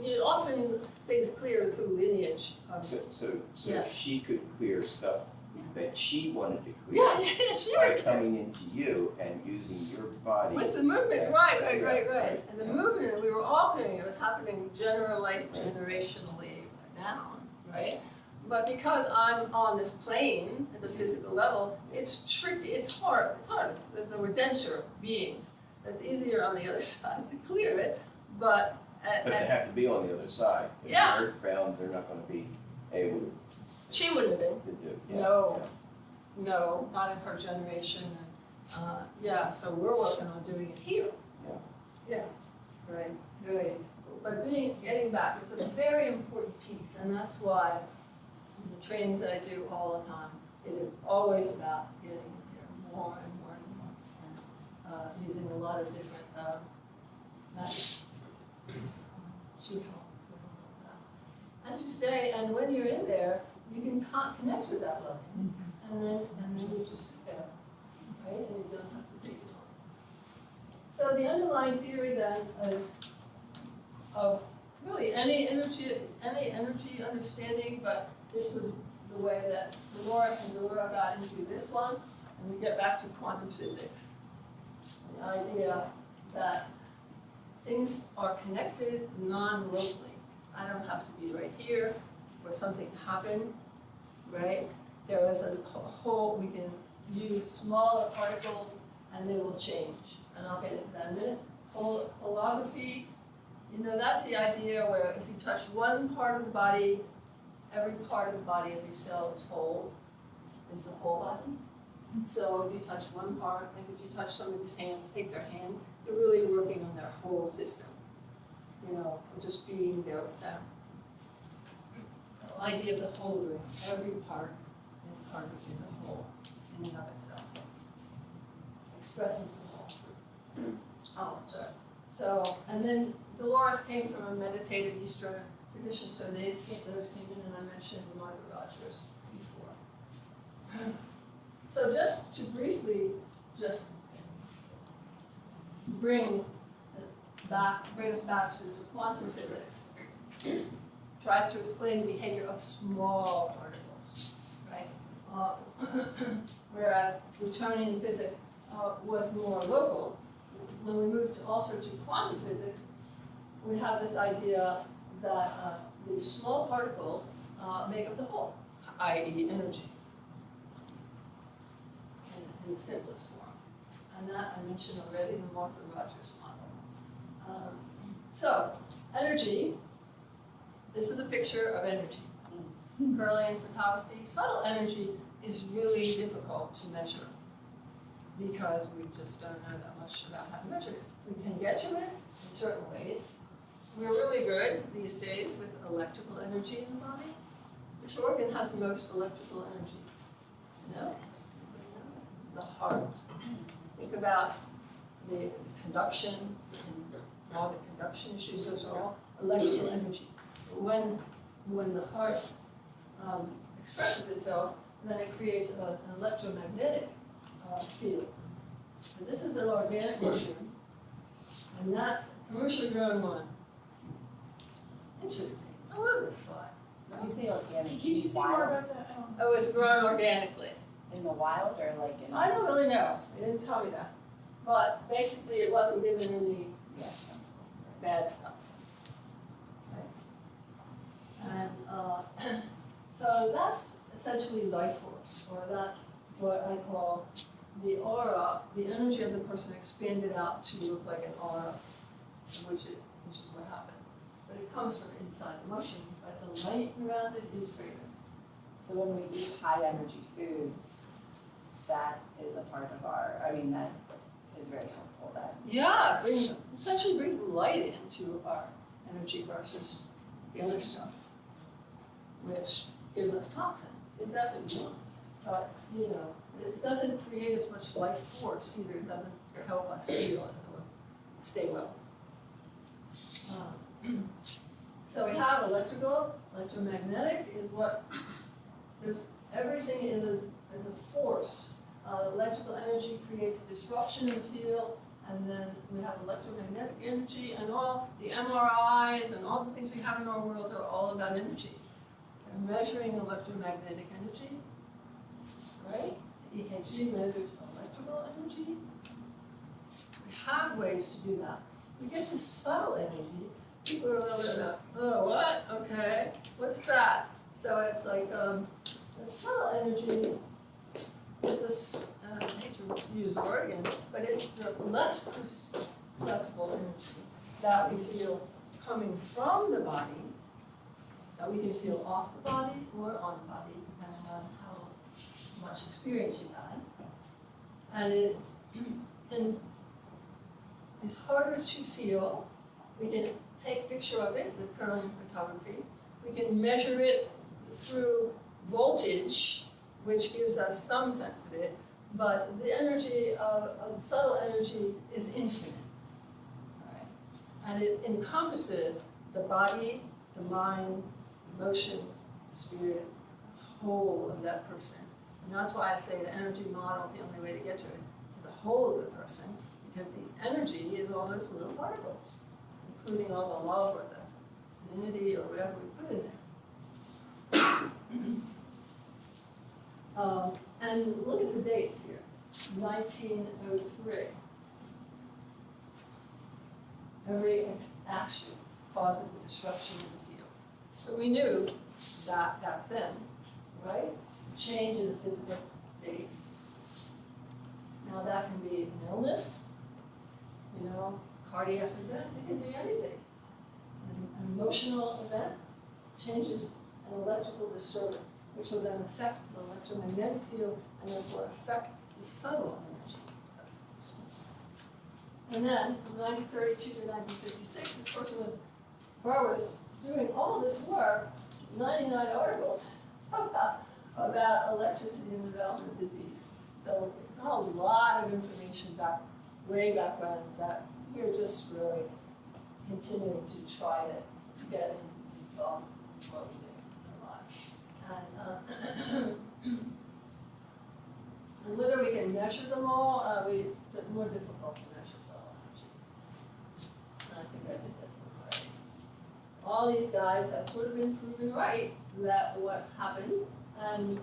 You often things clear through lineage. So Yeah. she could clear stuff that she wanted to clear Yeah, she by was coming into you and using your body. with the movement, Yeah. right. And the movement, we were all clearing, it was happening generationally down, right? But because I'm on this plane at the physical level, it's tricky, it's hard. We're denser beings. It's easier on the other side to clear it, but But they have to be on the other side. If Yeah. they're earthbound, they're not gonna be able to she wouldn't have been. do. No, not in her generation. So we're working on doing it here. Yeah, right. But getting back, it's a very important piece, and that's why the trainings that I do all the time, it is always about getting here more and more and more, and using a lot of different methods to help. And to stay, and when you're in there, you can connect with that level, and then you just sit there, right? And you don't have to take it on. So the underlying theory then is of really any energy understanding, but this was the way that Dolores and Laura got into this one, and we get back to quantum physics. The idea that things are connected non-locally. I don't have to be right here for something to happen, right? There is a whole, we can use smaller particles and they will change. And I'll get into that in a minute. Holography, that's the idea where if you touch one part of the body, every part of the body, every cell is whole, is the whole body. So if you touch one part, like if you touch somebody's hands, take their hand, you're really working on their whole system. Just being there with them. The idea of the whole ring, every part is a whole in and of itself. Expresses the whole. Oh, sorry. So, and then Dolores came from a meditative Eastern tradition, so those came in, and I mentioned Margaret Rogers before. So just to briefly bring us back to this quantum physics, tries to explain the behavior of small particles, right? Whereas Newtonian physics was more local. When we move also to quantum physics, we have this idea that these small particles make up the whole, i.e. energy, in the simplest form. And that I mentioned already, the Martha Rogers model. So, energy, this is a picture of energy. Curling photography, subtle energy is really difficult to measure because we just don't know that much about how to measure it. We can get to it in certain ways. We're really good these days with electrical energy in the body. Which organ has the most electrical energy? The heart. Think about the conduction and all the conduction issues, those are all electrical energy. When the heart expresses itself, then it creates an electromagnetic field. And this is an organic mushroom, and that's a commercially grown one. Interesting. I love this slide. When you say organic, Can you say more about that? Oh, it's grown organically. in the wild or like in? I don't really know. They didn't tell me that. But basically, it wasn't given any bad stuff. Right? And so that's essentially life force, or that's what I call the aura, the energy of the person expanded out to look like an aura, which is what happened. But it comes from inside the mushroom, but the light around it is greater. So when we eat high energy foods, that is a part of our, that is very helpful that. Yeah, essentially brings light into our energy versus the other stuff, which gives us toxins, if that's what you want. But, it doesn't create as much life force either. It doesn't help us heal or stay well. So we have electrical, electromagnetic is what, there's everything there's a force. Electrical energy creates a disruption in the field, and then we have electromagnetic energy, and all the MRIs and all the things we have in our world are all about energy. They're measuring electromagnetic energy, right? The EKG measures electrical energy. We have ways to do that. We get to subtle energy. People are a little bit about, oh, what? Okay, what's that? So it's like the subtle energy is this, I hate to use the word again, but it's the less perceptible energy that we feel coming from the body, that we can feel off the body or on the body, depending on how much experience you've had. And it's harder to feel. We can take a picture of it with curling photography. We can measure it through voltage, which gives us some sense of it, but the energy of the subtle energy is infinite. All right? And it encompasses the body, the mind, emotions, the spirit, the whole of that person. And that's why I say the energy model is the only way to get to it, to the whole of the person, because the energy is all those little particles, including all the love or the unity or whatever we put in there. And look at the dates here. 1903. Every action causes a disruption in the field. So we knew that back then, right? Change in the physical state. Now that can be an illness, cardiac event, it can be anything. An emotional event changes an electrical disturbance, which will then affect the electromagnetic field and therefore affect the subtle energy. And then from 1932 to 1956, this person was doing all this work, 99 articles about electricity and development disease. So it's a lot of information way back when that we're just really continuing to try to get involved in what we do a lot. And whether we can measure them all, it's more difficult to measure solar energy. And I think I did this one already. All these guys have sort of been proven right that what happened. And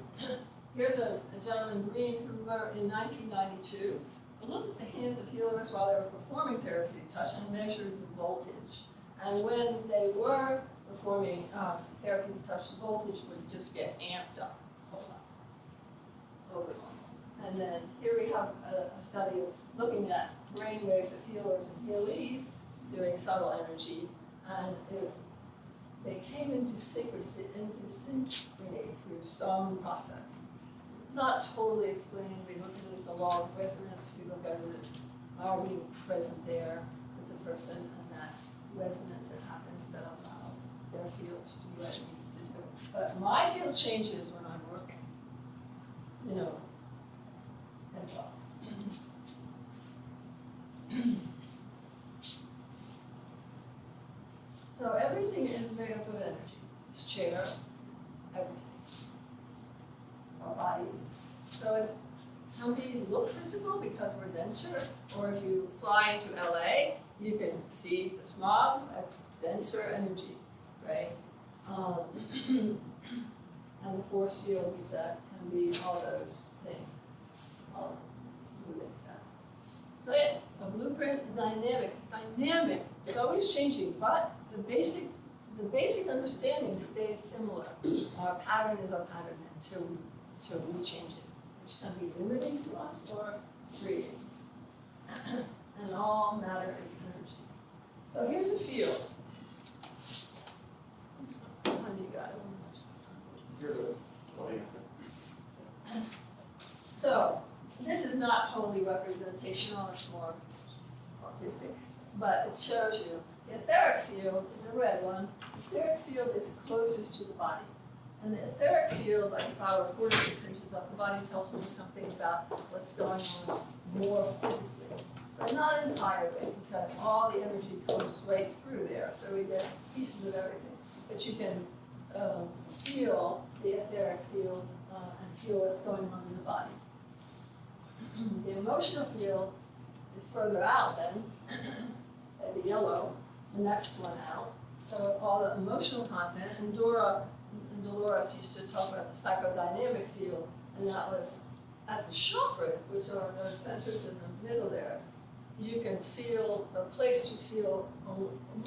here's a gentleman, Green, who wrote in 1992, looked at the hands of healers while they were performing therapeutic touch and measured the voltage. And when they were performing therapeutic touch, the voltage would just get amped up a whole lot over normal. And then here we have a study of looking at brain waves of healers and healees doing subtle energy, and they came into synchrony through some process. It's not totally explained. We look at it as a law of resonance. We look at it, are we present there with the person, and that resonance that happens that allows their field to do what it needs to do. But my field changes when I'm working, as well. So everything is made up of energy. This chair, everything. Our bodies. So it can be look physical because we're denser, or if you fly into LA, you can see the smog, that's denser energy, right? And the force field reset can be all those things. So yeah, a blueprint, a dynamic, it's dynamic, it's always changing, but the basic understanding stays similar. Our pattern is our pattern until we change it, which can be limiting to us or freeing. And all matter is energy. So here's a field. How many time do you got? You're the So, this is not totally representational, it's more artistic, but it shows you the etheric field is the red one. The etheric field is closest to the body. And the etheric field, like if I were 46 inches off the body, tells me something about what's going on more physically. But not entirely, because all the energy goes right through there, so we get pieces of everything. But you can feel the etheric field and feel what's going on in the body. The emotional field is further out then, the yellow, the next one out. So all the emotional content, and Dolores used to talk about the psychodynamic field, and that was at the chakras, which are those centers in the middle there. You can feel a place to feel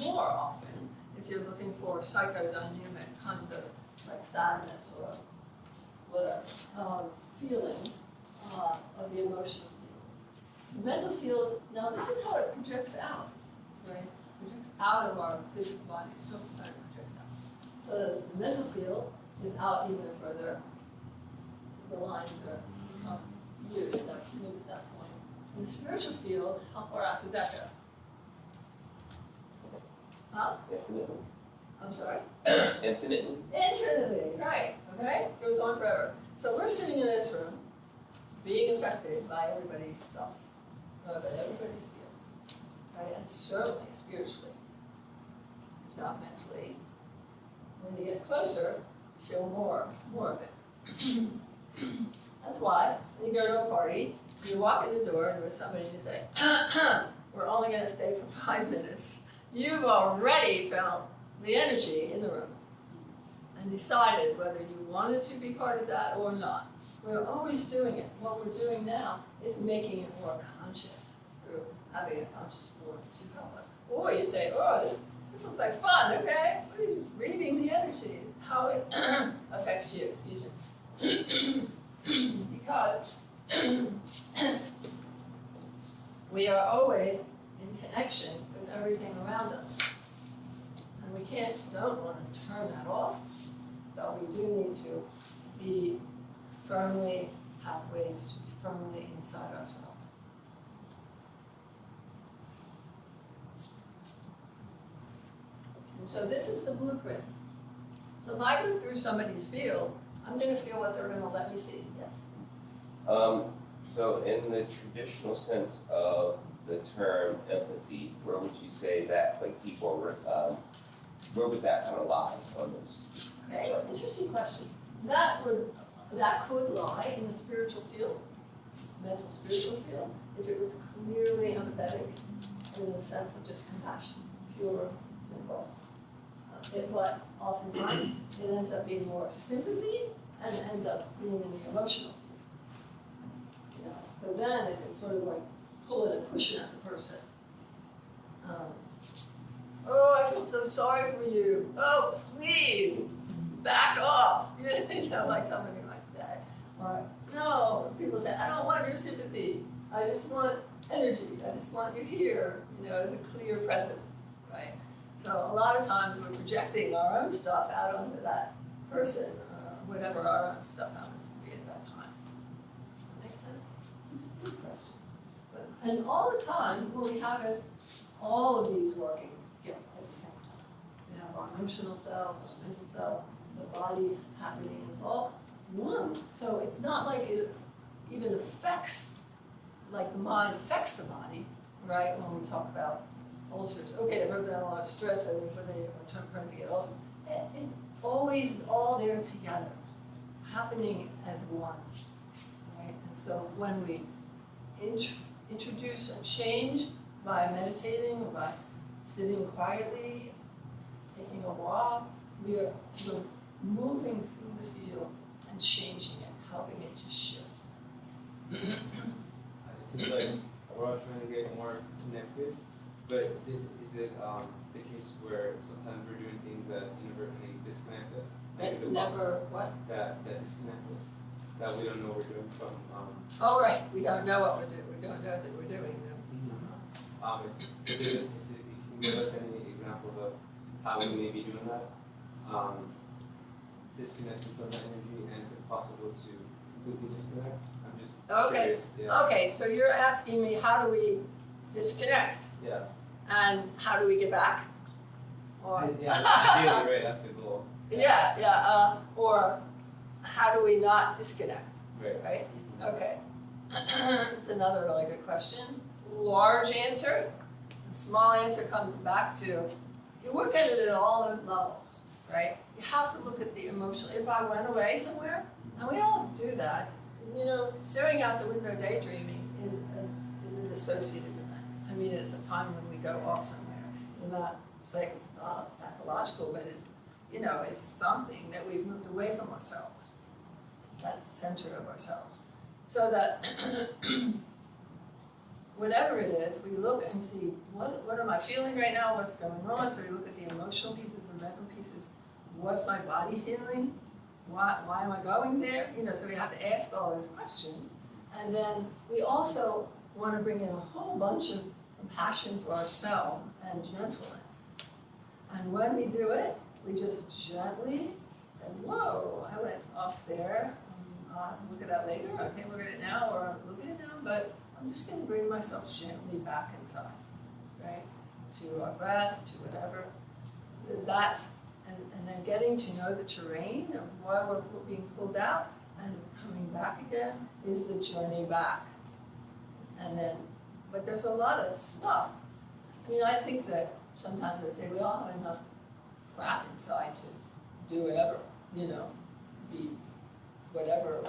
more often if you're looking for psychodynamic kind of like sadness or whatever feeling of the emotional field. The mental field, now this is how it projects out, right? It projects out of our physical body, so it projects out. So the mental field is out even further. The lines are moved at that point. And the spiritual field, how far out does that go? Huh? Infinitely. I'm sorry? Infinitely. Infinitely, right, okay? Goes on forever. So we're sitting in this room, being affected by everybody's stuff, by everybody's fields, right? And certainly spiritually, if not mentally. When you get closer, you feel more of it. That's why when you go to a party, you walk in the door and there's somebody and you say, we're only gonna stay for 5 minutes. You've already felt the energy in the room. and decided whether you wanted to be part of that or not. We're always doing it. What we're doing now is making it more conscious through having a conscious form to help us. Or you say, oh, this looks like fun, okay? We're just reading the energy, how it affects you, excuse me. Because we are always in connection with everything around us. And we don't want to turn that off, but we do need to have ways to be firmly inside ourselves. And so this is the blueprint. So if I go through somebody's field, I'm gonna feel what they're gonna let me see, yes? So in the traditional sense of the term empathy, where would you say that, like, people were, where would that kind of lie on this? Okay, interesting question. That could lie in the spiritual field, mental spiritual field, if it was clearly empathetic in the sense of just compassion, pure, simple. But oftentimes it ends up being more sympathy and ends up being in the emotional field. You know, so then it is sort of like pulling and pushing at the person. Oh, I feel so sorry for you. Oh, please, back off. You know, like somebody might say. Or, no, people say, I don't want your sympathy. I just want energy. I just want you here, you know, the clear presence, right? So a lot of times we're projecting our own stuff out onto that person, whatever our own stuff happens to be at that time. Does that make sense? Good question. And all the time, what we have is all of these working together at the same time. We have our emotional selves, our mental selves, the body happening, it's all one. So it's not like it even affects, like the mind affects the body, right? When we talk about ulcers, okay, the person had a lot of stress, I think when they are trying to get ulcers. It's always all there together, happening as one, right? And so when we introduce a change by meditating or by sitting quietly, taking a walk, we're moving through the field and changing it, helping it to shift. It seems like we're all trying to get more connected, but is it the case where sometimes we're doing things that inadvertently disconnect us? Like, is it Never, what? that disconnect us, that we don't know we're doing from Oh, right, we don't know what we're doing, we don't know that we're doing them. if you can give us any examples of how we may be doing that, disconnecting from the energy, and if it's possible to completely disconnect. I'm just curious. Yeah. Okay, so you're asking me, how do we disconnect? Yeah. And how do we get back? Or Yeah, ideally, right, that's the goal. or how do we not disconnect, Right. right? Okay, it's another really good question. Large answer, the small answer comes back to, you work at it at all those levels, right? You have to look at the emotional, if I went away somewhere, and we all do that, you know, staring out the window daydreaming is a dissociative event. I mean, it's a time when we go off somewhere. It's not pathological, but it's something that we've moved away from ourselves, that center of ourselves. So that whatever it is, we look and see, what am I feeling right now, what's going on? So we look at the emotional pieces and mental pieces. What's my body feeling? Why am I going there? So we have to ask all those questions. And then we also want to bring in a whole bunch of compassion for ourselves and gentleness. And when we do it, we just gently say, whoa, I went off there. Look at that later. I can't look at it now, or I'm looking at it now, but I'm just going to bring myself gently back inside, right? To our breath, to whatever. And then getting to know the terrain of why we're being pulled out and coming back again is the journey back. And then, but there's a lot of stuff. I mean, I think that sometimes I say we all have enough crap inside to do whatever, be whatever,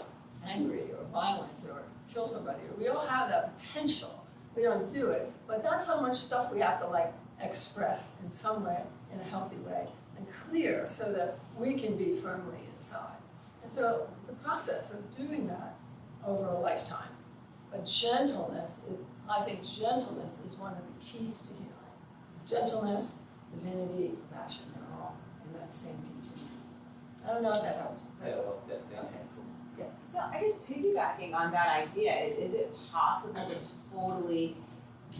angry or violent or kill somebody. We all have that potential. We don't do it, but that's how much stuff we have to express in some way, in a healthy way, and clear so that we can be firmly inside. And so it's a process of doing that over a lifetime. But gentleness is, I think gentleness is one of the keys to healing. Gentleness, divinity, compassion, are all in that same continuum. I don't know if that helps. Yeah, well, yeah, yeah. Okay, cool. Yes. So I guess piggybacking on that idea, is it possible to totally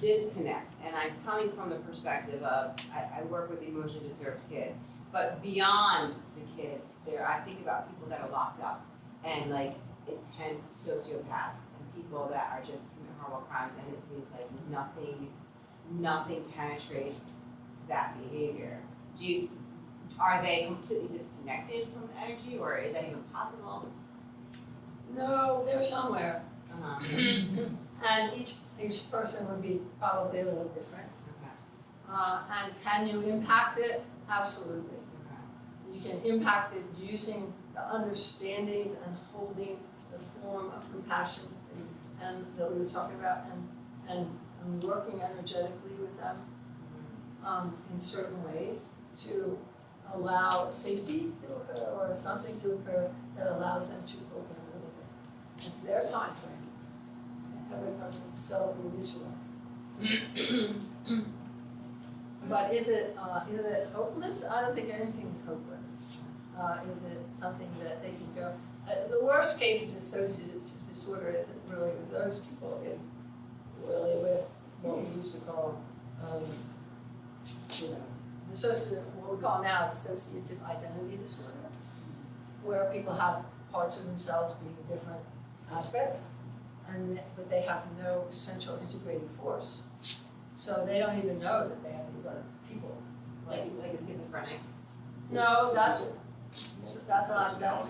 disconnect? And I'm coming from the perspective of, I work with emotionally disturbed kids, but beyond the kids, I think about people that are locked up and like intense sociopaths and people that are just commit horrible crimes, and it seems like nothing penetrates that behavior. Are they completely disconnected from the energy, or is that even possible? No, they're somewhere. Uh-huh. And each person would be probably a little different. Okay. And can you impact it? Absolutely. Okay. You can impact it using the understanding and holding the form of compassion and that we were talking about, and working energetically with them in certain ways to allow safety to occur or something to occur that allows them to open a little bit. It's their time frame. Every person's so individual. But is it hopeless? I don't think anything is hopeless. Is it something that they can go? The worst case of dissociative disorder isn't really with those people. It's really with what we used to call, dissociative, what we call now dissociative identity disorder, where people have parts of themselves being different aspects, but they have no central integrating force. So they don't even know that they have these other people. Like a schizophrenic? No, that's a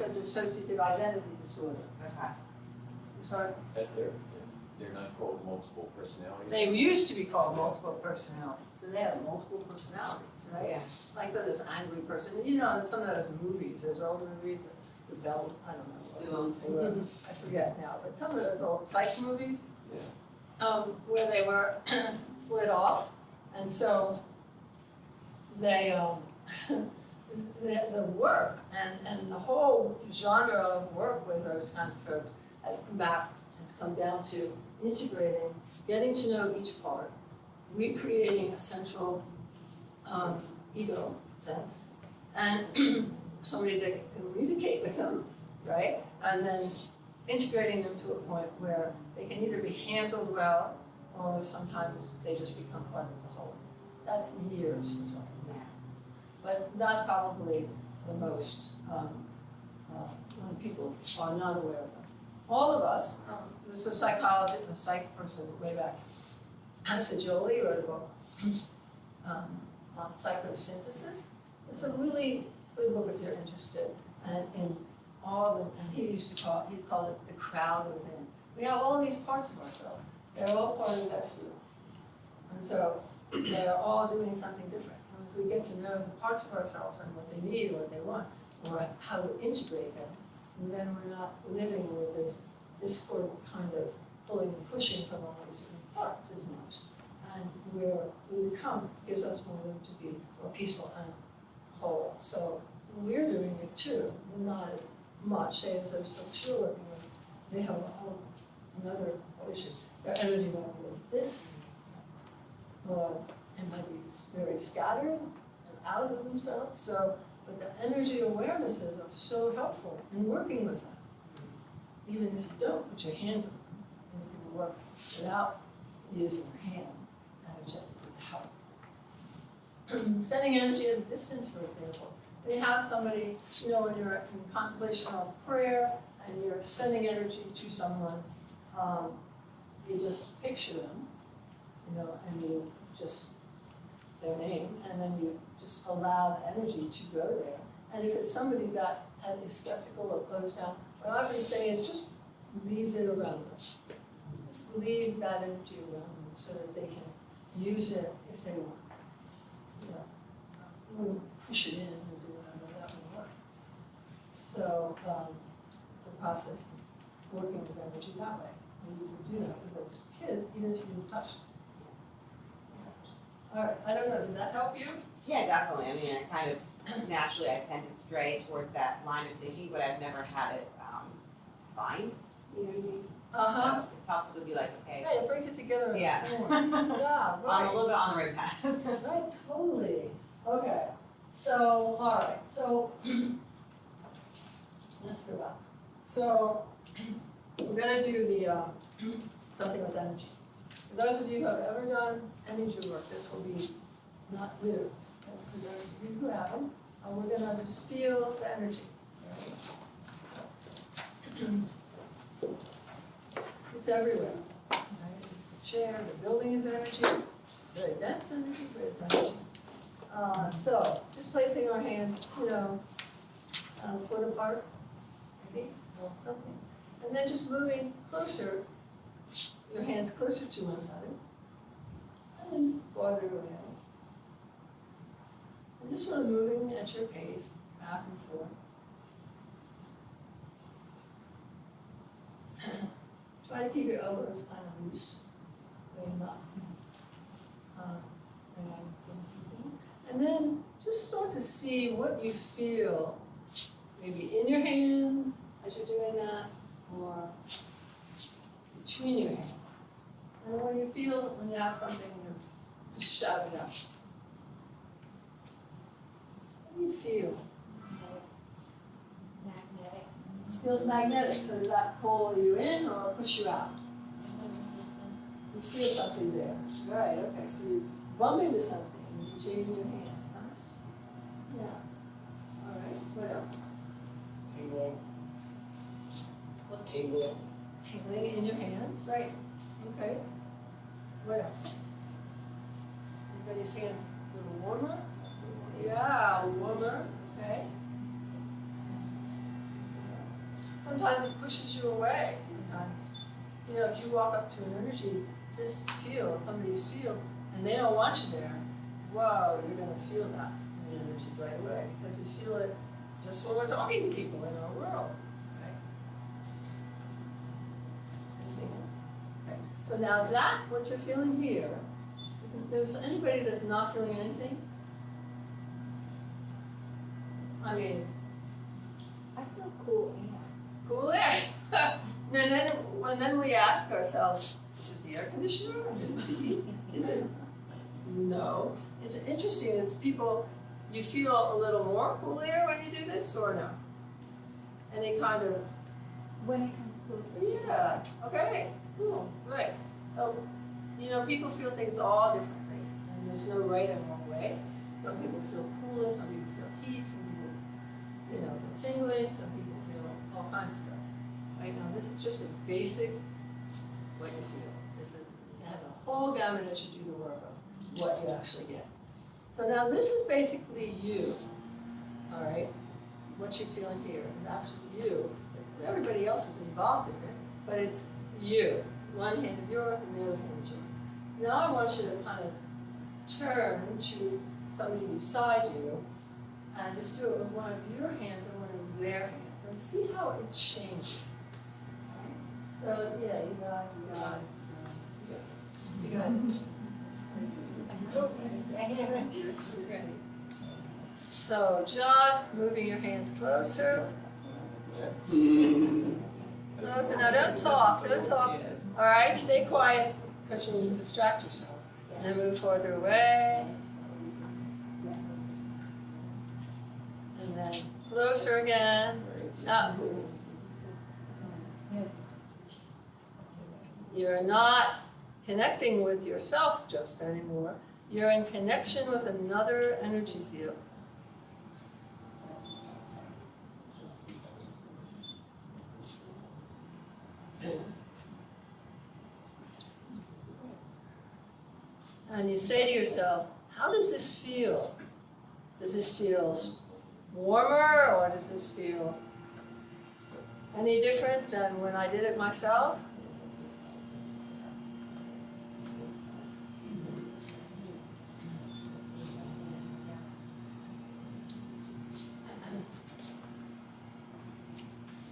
dissociative identity disorder. Okay. Sorry. That they're not called multiple personalities. They used to be called multiple personalities, so they have multiple personalities, right? Yeah. Like so this angry person, and you know, some of those movies, those old movies, the Bell, I don't know what they were, I forget now, but some of those old psych movies, where they were split off, and so they, the work and the whole genre of work with those kinds of folks has come down to integrating, getting to know each part, recreating a central ego sense, and somebody that can communicate with them, right? And then integrating them to a point where they can either be handled well, or sometimes they just become part of the whole. That's years we're talking about. But that's probably the most when people are not aware of them. All of us, there's a psychologist, a psych person way back, Jolie wrote a book on psychosynthesis. It's a really good book if you're interested, and in all of them, and he called it the crowd within. We have all these parts of ourselves. They're all part of that field. And so they are all doing something different. And as we get to know the parts of ourselves and what they need or what they want, or how to integrate them, and then we're not living with this discord kind of pulling and pushing from all these different parts as much. And where we become gives us more room to be more peaceful and whole. So we're doing it too, not as much, say as those folks you're working with, they have another issue. Their energy might be like this, and might be very scattered and out of themselves. So, but the energy awarenesses are so helpful in working with them. Even if you don't put your hands on them, and you can work without using your hand energetically to help. Setting energy at a distance, for example. They have somebody, when you're in contemplation or prayer and you're sending energy to someone, you just picture them, and you just, their name, and then you just allow the energy to go there. And if it's somebody that is skeptical or closed down, what I would say is just leave it around them. Just leave that energy around them so that they can use it if they want. You wouldn't push it in and do whatever, that would work. So it's a process of working with energy that way. And you can do that with those kids, even if you didn't touch them. All right, I don't know, did that help you? Yeah, definitely. I mean, I kind of naturally I tend to stray towards that line of thinking, but I've never had it defined. You know what I mean? Uh-huh. So it's helpful to be like, okay, Yeah, it brings it together in Yeah. a form. Yeah, I'm a right. little bit on the right path. Right, totally. Okay, so, all right, so let's go back. So we're gonna do the something with energy. For those of you who have ever done energy work, this will be not new. And for those of you who haven't, we're gonna just feel the energy. It's everywhere. Right? It's the chair, the building is energy, very dense energy, but it's energy. So just placing our hands, a foot apart, maybe, or something. And then just moving closer, your hands closer to one another. And then farther away. And just sort of moving at your pace, back and forth. Try to keep your elbows kind of loose, weighing up. And then just start to see what you feel, maybe in your hands as you're doing that, or between your hands. And when you feel, when you have something, just shout it out. What do you feel? Magnetic. It feels magnetic, so does that pull you in or push you out? Resistance. You feel something there. Right, okay, so you bump into something between your hands, huh? Yeah. All right, what else? Tingling. What tingling? Tingling in your hands, right? Okay. What else? Everybody's hands a little warmer? Yeah, warmer, okay. Sometimes it pushes you away, sometimes. If you walk up to an energy, it's this field, somebody's field, and they don't want you there, whoa, you're gonna feel that in the energy right away, because we feel it just when we're talking to people in our world, right? Anything else? Okay, so now that, what you're feeling here, if there's anybody that's not feeling anything, I mean, I feel cool air. cool air. And then we ask ourselves, is it the air conditioner? Is it the heat? Is it? No. It's interesting, it's people, you feel a little more cool air when you do this, or no? Any kind of, When it comes closer to yeah, okay, cool, right. People feel things all differently, and there's no right and wrong way. Some people feel coolness, some people feel heat, some people, feel tingling, some people feel all kinds of stuff. Right now, this is just a basic what you feel. It has a whole gamut as you do the work of what you actually get. So now this is basically you, all right? What you're feeling here is actually you. Everybody else is involved in it, but it's you. One hand of yours and the other hand is yours. Now I want you to kind of turn to somebody beside you and just do it with one of your hands and one of their hands and see how it changes. So yeah, you got it. So just moving your hands closer. Closer. Now don't talk. All right, stay quiet because you'll distract yourself. And then move further away. And then closer again. Up. You're not connecting with yourself just anymore. You're in connection with another energy field. And you say to yourself, how does this feel? Does this feel warmer, or does this feel any different than when I did it myself?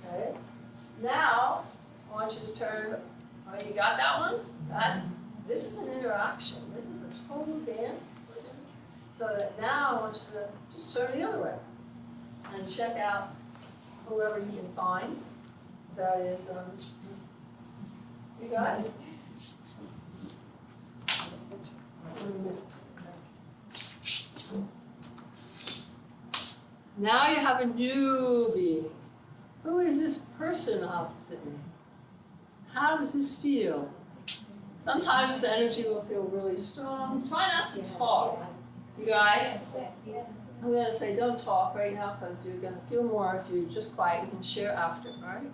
Okay. Now, I want you to turn, you got that one? This is an interaction. This is a total dance. So that now I want you to just turn the other way and check out whoever you can find. That is, you guys? Now you have a new being. Who is this person opposite me? How does this feel? Sometimes the energy will feel really strong. Try not to talk. You guys, I'm going to say don't talk right now because you're going to feel more if you're just quiet. You can share after, all right?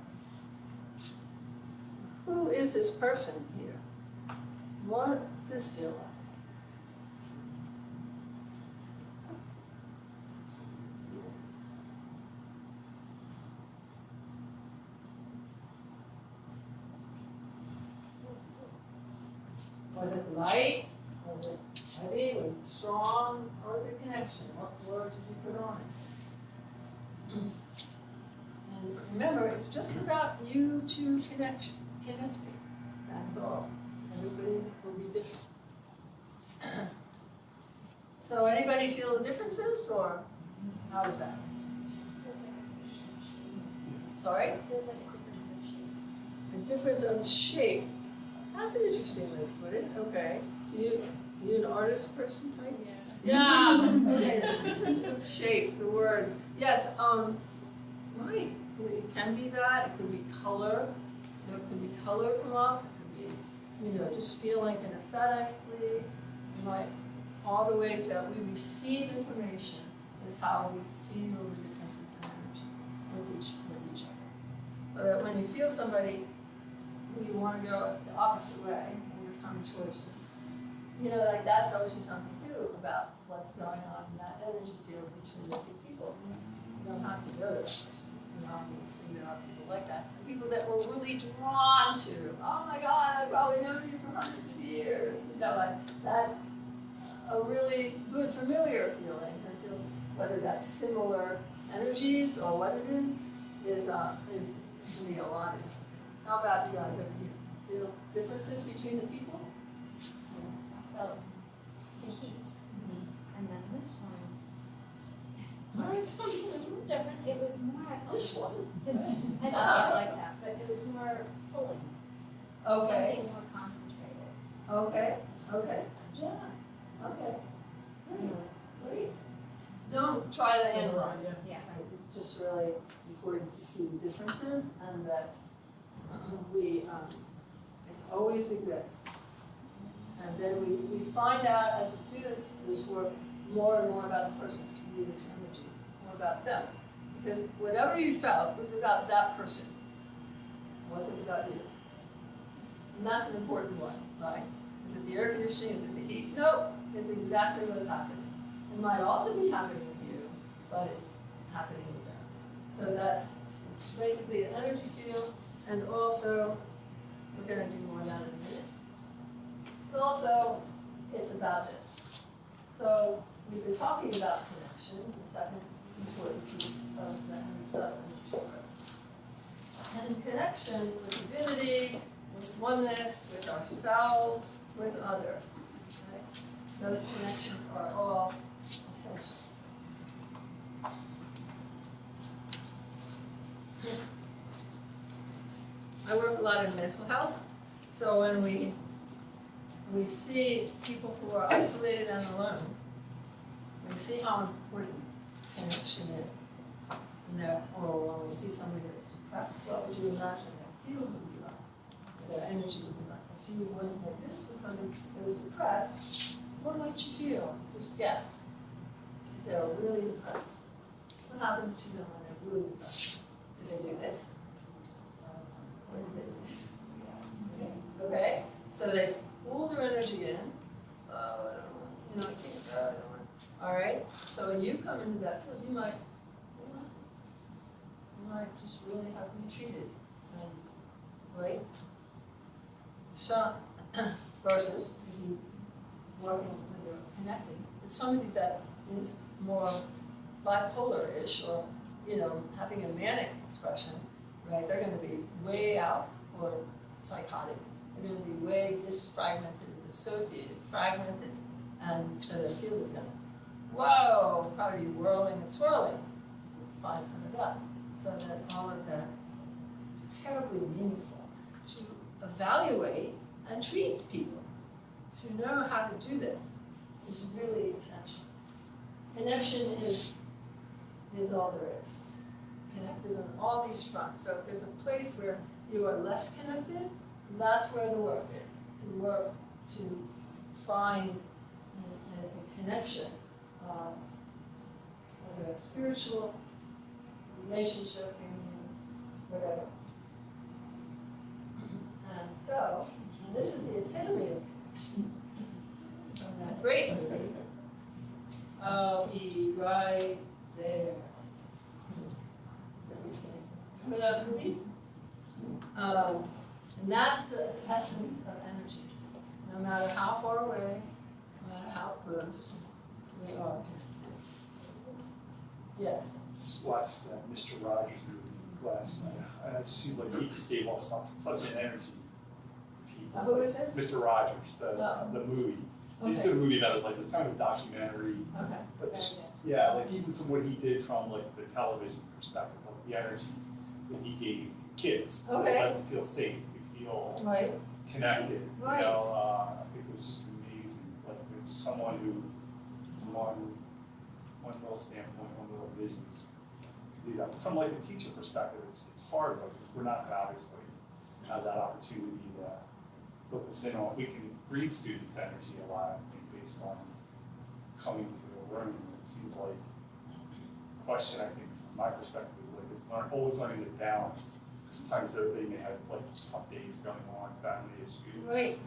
Who is this person here? What does this feel like? Was it light? Was it heavy? Was it strong? Or was it connection? What word did you put on it? And remember, it's just about you two connecting. That's all. Everybody will be different. So anybody feel the differences, or how is that? Sorry? A difference of shape. That's an interesting way to put it. Okay. You an artist person, right? Yeah. Okay. The difference of shape, the words. Yes. Right. It can be that. It could be color. It could be color come up. It could be, just feeling kinesthetically. Right. All the ways that we receive information is how we feel the differences in energy with each other. But that when you feel somebody who you want to go the opposite way and they're coming towards you, like that tells you something too about what's going on in that energy field between the two people. You don't have to go to that person. Obviously there are people like that. And people that we're really drawn to. Oh my God, I've probably known you for hundreds of years. That's a really good familiar feeling. I feel whether that's similar energies or what it is to me a lot of. How about you guys? Have you feel differences between the people? Yes, I felt the heat. And then this one. It's different. It was more, I felt This one. I didn't feel like that, but it was more pulling. Okay. Something more concentrated. Okay. Yeah. Okay. Great. Don't try to analyze it. Yeah. Right, it's just really important to see the differences and that it always exists. And then we find out as we do this work more and more about the person's release energy, more about them. Because whatever you felt was about that person. It wasn't about you. And that's an important one, right? Is it the air conditioning? Is it the heat? Nope. It's exactly what's happening. It might also be happening with you, but it's happening with them. So that's basically an energy field, and also, we're going to do more of that in a minute. But also, it's about this. So we've been talking about connection, the second important piece of the energy field. And connection with divinity, with oneness, with ourselves, with others. Right? Those connections are all essential. I work a lot in mental health, so when we see people who are isolated and alone, we see how important connection is. Or when we see somebody that's depressed, what would you imagine their field would be like, their energy would be like? If you went like this with somebody that was depressed, what might you feel? Just guess. If they're really depressed, what happens to them when they're really depressed? Do they do this? Or do they do this? Okay, so they pull their energy in. Oh, I don't want, I can't go, I don't want. All right, so when you come into that field, you might just really have retreated, right? So, versus if you working when you're connecting, it's somebody that is more bipolar-ish or, having a manic expression, right? They're going to be way out or psychotic. They're going to be way disfragmented, dissociated, fragmented, and so their field is going to whoa, probably whirling and swirling, fine for the gut. So that all of that is terribly meaningful to evaluate and treat people. To know how to do this is really essential. Connection is all there is. Connected on all these fronts. So if there's a place where you are less connected, that's where the work is. To work to find a connection, whether it's spiritual, relationship, whatever. And so, and this is the epitome of connection from that great movie. I'll be right there. Remember that movie? And that's the essence of energy. No matter how far away, no matter how close, we are connected. Yes. Just watched Mr. Rogers movie last night, and it just seems like he just gave off such an energy. People. Who is this? Mr. Rogers, Oh. the movie. He just Okay. did a movie that was like this kind of documentary. Okay. But just, yeah, like even from what he did from like the television perspective, like the energy that he gave to kids, to Okay. let them feel safe, to feel Right. connected. Right. You know, I think it was just amazing. Like it was someone who, one little standpoint, one little vision, could do that. But from like the teacher perspective, it's hard because we're not gonna obviously have that opportunity to focus in on. We can read students' energy a lot, I think, based on coming to the learning. It seems like the question, I think, from my perspective, is like it's always learning to balance. Sometimes they may have like tough days going on, family issues, Right.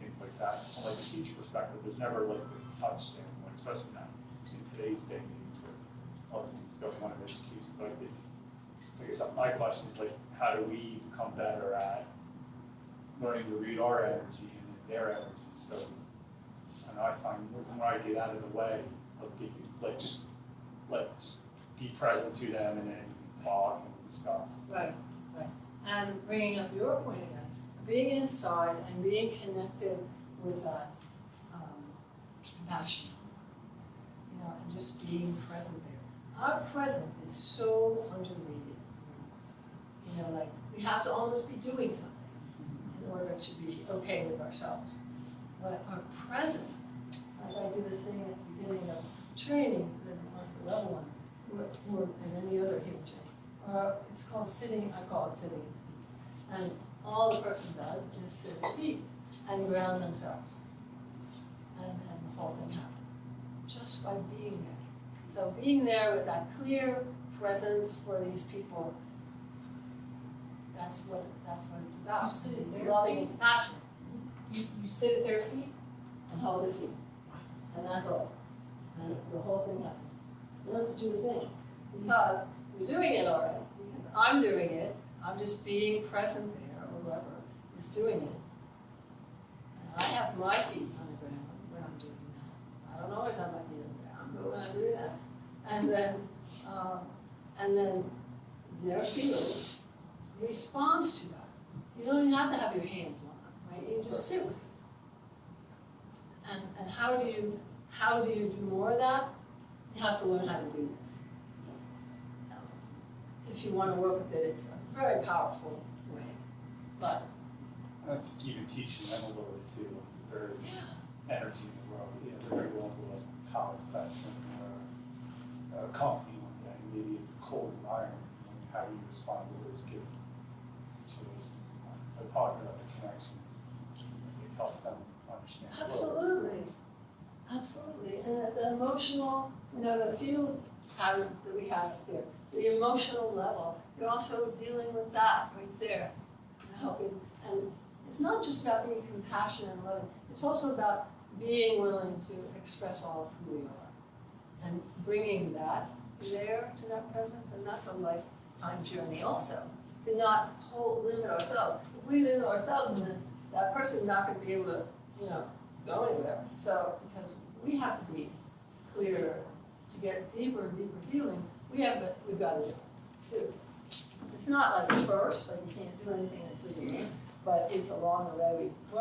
things like that. From like a teacher perspective, there's never like a touch standpoint, especially now in today's day and age with all the things going on in education. But I think, I guess my question is like, how do we become better at learning to read our energy and their energy? So, and I find when I get out of the way of being, just be present to them and then talk and discuss. Right. And bringing up your point again, being inside and being connected with that compassion, and just being present there. Our presence is so underrated. Like we have to almost be doing something in order to be okay with ourselves. But our presence, like I do this thing at the beginning of training, the level one, or in any other healing training. It's called sitting, I call it sitting at the feet. And all the person does is sit at the feet and ground themselves. And the whole thing happens just by being there. So being there with that clear presence for these people, that's what it's about. You sit at their Loving feet? and compassionate. You sit at their feet? And hold their feet. And that's all. And the whole thing happens. You don't have to do a thing. Because you're doing it already. Because I'm doing it. I'm just being present there, or whoever is doing it. And I have my feet on the ground when I'm doing that. I don't always have my feet on the ground, but when I do that. And then their field responds to that. You don't even have to have your hands on them, right? You just sit with them. And how do you do more of that? You have to learn how to do this. If you want to work with it, it's a very powerful way. But I think even teaching them a little bit too. There's energy in the world. They're very willing to like college classroom or a company one day. Maybe it's a cold environment. How do you respond to those given situations? So talking about the connections, it helps them understand. absolutely. And the emotional, the field pattern that we have here, the emotional level, you're also dealing with that right there. And helping. And it's not just about being compassionate and loving, it's also about being willing to express all of who we are. And bringing that there to that presence, and that's a lifetime journey also. To not limit ourselves. If we limit ourselves, then that person's not going to be able to, go anywhere. So, because we have to be clear to get deeper and deeper feeling, we've got to do it too. It's not like first, like you can't do anything until you do it, but it's along the way. We're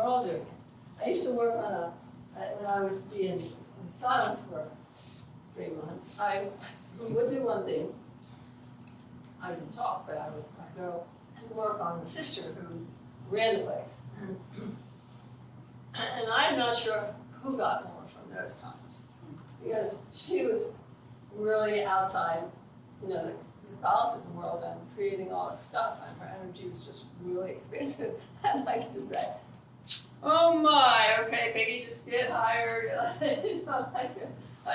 all doing it. I used to work on when I would be in silence for 3 months, I would do one thing. I didn't talk, but I'd go and work on the sister who ran the place. And I'm not sure who got more from those times, because she was really outside, the Catholicism world and creating all this stuff, and her energy was just really expensive. I like to say, oh my, okay, Peggy, just get higher.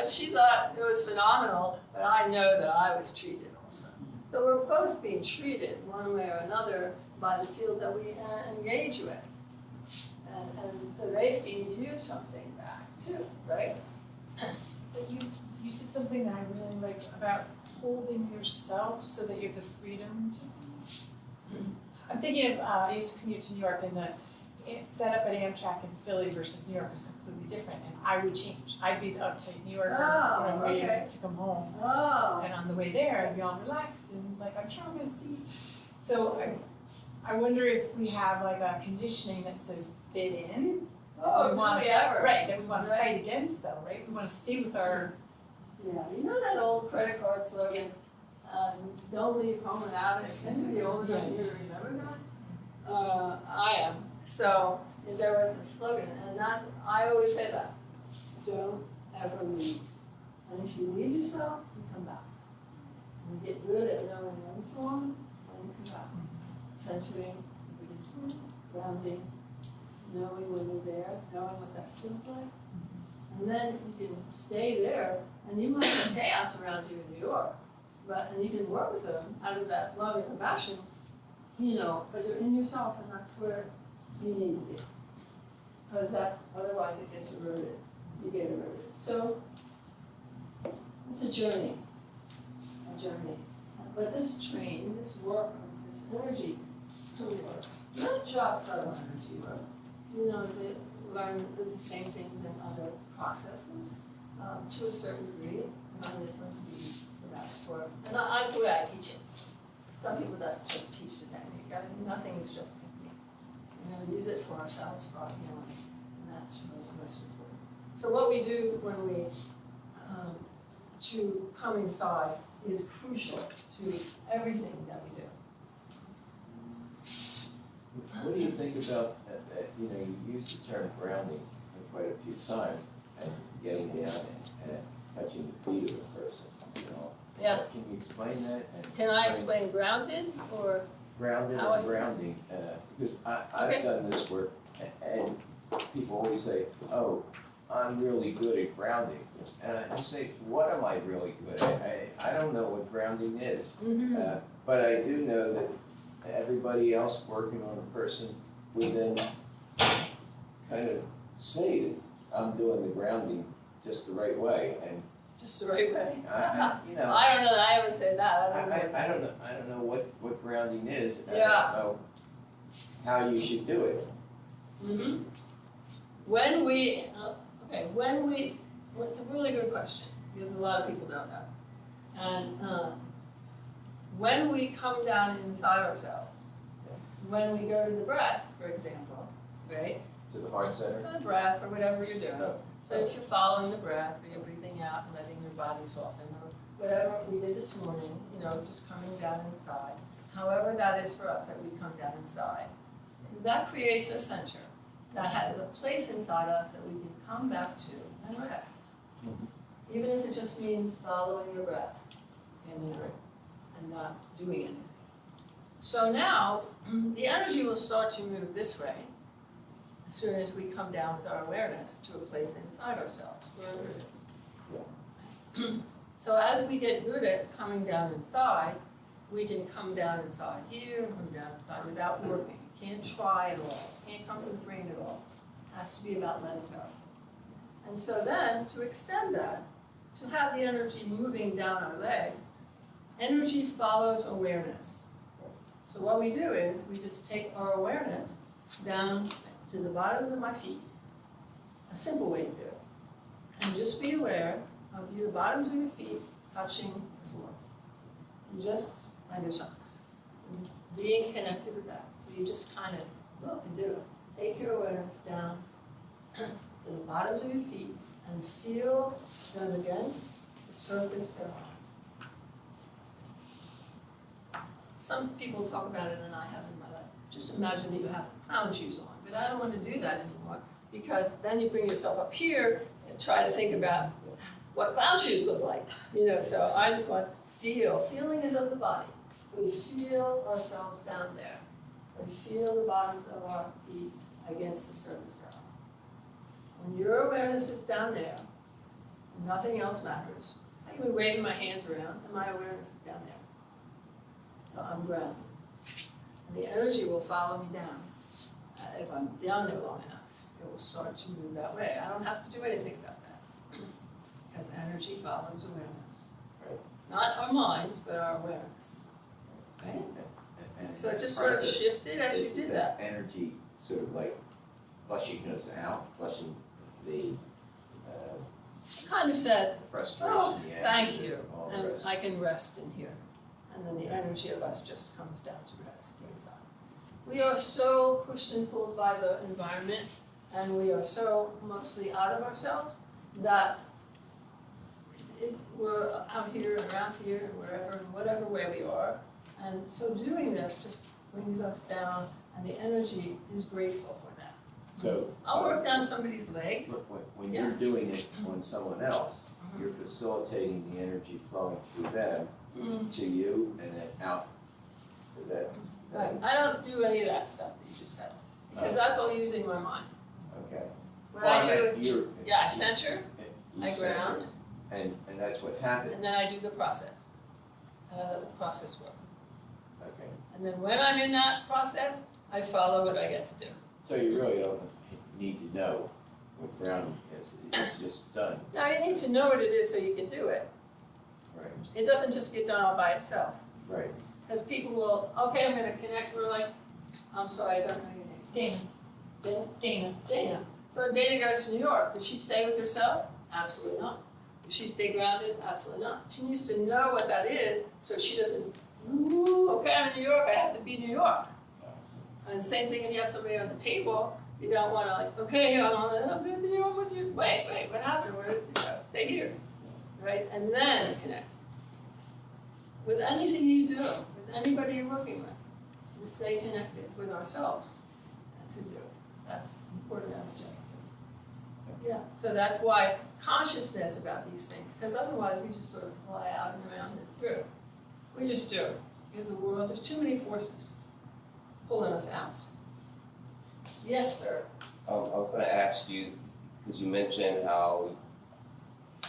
She thought it was phenomenal, but I know that I was treated also. So we're both being treated one way or another by the fields that we engage with. And so they feed you something back too, right? But you said something that I really liked about holding yourself so that you have the freedom to. I'm thinking of I used to commute to New York, and the setup at Amtrak in Philly versus New York was completely different, and I would change. I'd be the uptight New Yorker when I'm waiting to come home, and on the way there I'd be all relaxed and like I'm sure I'm gonna see. So I wonder if we have like a conditioning that says fit in. Oh, we want, do we ever? right, that we want to fight against though, right? We want to stay with our. Yeah, you know that old credit card slogan, don't leave home without it. Anybody old enough here to remember that? I am. So there was a slogan, and that I always say that. Don't ever leave. And if you leave yourself, you come back. And you get good at knowing when to go on, when you come back. Centering, releasing, grounding, knowing when you're there, knowing what that feels like. And then you can stay there, and you might have chaos around you in New York, and you can work with them out of that love and compassion, but you're in yourself, and that's where you need to be. Because otherwise it gets eroded. You get eroded. So it's a journey. But this train, this work, this energy work, not just subtle energy work, they learn the same things in other processes to a certain degree, and I just want to be the best for it. And that's the way I teach it. Some people that just teach the technique. Nothing is just technique. Use it for ourselves, for our healing, and that's really most important. So what we do when we to come inside is crucial to everything that we do. What do you think about you used the term grounding quite a few times, and getting down and touching the feet of a person, Yeah. Can you explain that? Can I explain grounded or? Grounded How and grounding, because I've done this work, and people always say, oh, I'm really good at grounding. And I say, what am I really good at? I don't know what grounding is, but I do know that everybody else working on a person would then kind of say that I'm doing the grounding just the right way, and just the right way. I don't know that I ever say that. I don't know what grounding is. Yeah. I don't know how you should do it. Mm-hmm. It's a really good question, because a lot of people don't know. And when we come down inside ourselves, when we go to the breath, for example, right? To the heart center? The breath, or whatever you're doing. So if you're following the breath, or you're breathing out and letting your body soften, or whatever we did this morning, just coming down inside, however that is for us, that we come down inside, that creates a center that has a place inside us that we can come back to and rest. Even if it just means following your breath in and not doing anything. So now, the energy will start to move this way as soon as we come down with our awareness to a place inside ourselves, wherever it is. So as we get good at coming down inside, we can come down inside here, and come down inside without working. Can't try at all. Can't come from the brain at all. It has to be about letting go. And so then, to extend that, to have the energy moving down our legs, energy follows awareness. So what we do is, we just take our awareness down to the bottoms of my feet. A simple way to do it. And just be aware of the bottoms of your feet touching the floor. And just on your socks. And being connected with that. So you just kind of look and do it. Take your awareness down to the bottoms of your feet and feel them again. the surface down. Some people talk about it, and I have in my life. Just imagine that you have clown shoes on, but I don't want to do that anymore, because then you bring yourself up here to try to think about what clown shoes look like, so I just want feeling is of the body. We feel ourselves down there. We feel the bottoms of our feet against the surface down. When your awareness is down there, nothing else matters. I can be waving my hands around and my awareness is down there. So I'm grounded. And the energy will follow me down. If I'm down there long enough, it will start to move that way. I don't have to do anything about that. Because energy follows awareness. Right. Not our minds, but our awareness. Right? And So it just the sort of process shifted as you is did that. energy sort of like flushing us out, flushing the Kind of said, frustration, oh, the anger, thank you, all the and rest. I can rest in here. And then the energy of us just comes down to rest inside. We are so pushed and pulled by the environment, and we are so mostly out of ourselves that we're out here and around here and wherever, and whatever way we are. And so doing this just brings us down, and the energy is grateful for that. So I'll work down somebody's legs. when you're doing it on someone else, you're facilitating the energy flowing through them to you and then out. Is that Right, I don't do any of that stuff that you just said, because that's all using my mind. okay? What I do, You're, yeah, I center, you I center, ground, and that's what happens. and then I do the process. And I let the process work. Okay. And then when I'm in that process, I follow what I get to do. So you really don't need to know what grounding is. It's just done. Now, you need to know what it is so you can do it. Right. It doesn't just get done all by itself. Right. Because people will, okay, I'm gonna connect, we're like, I'm sorry, I don't know your name. Dana. Dana? Dana. So when Dana goes to New York, does she stay with herself? Absolutely not. Does she stay grounded? Absolutely not. She needs to know what that is, so she doesn't, ooh, okay, I'm in New York, I have to be New York. And same thing when you have somebody on the table, you don't wanna like, okay, I'm in New York with you, wait, what happened, where did you go? Stay here, right? And then connect. With anything you do, with anybody you're working with, we stay connected with ourselves and to do. That's important objective. Yeah, so that's why consciousness about these things, because otherwise we just sort of fly out and around and through. We just do. Because the world, there's too many forces pulling us out. Yes, sir. I was going to ask you, because you mentioned how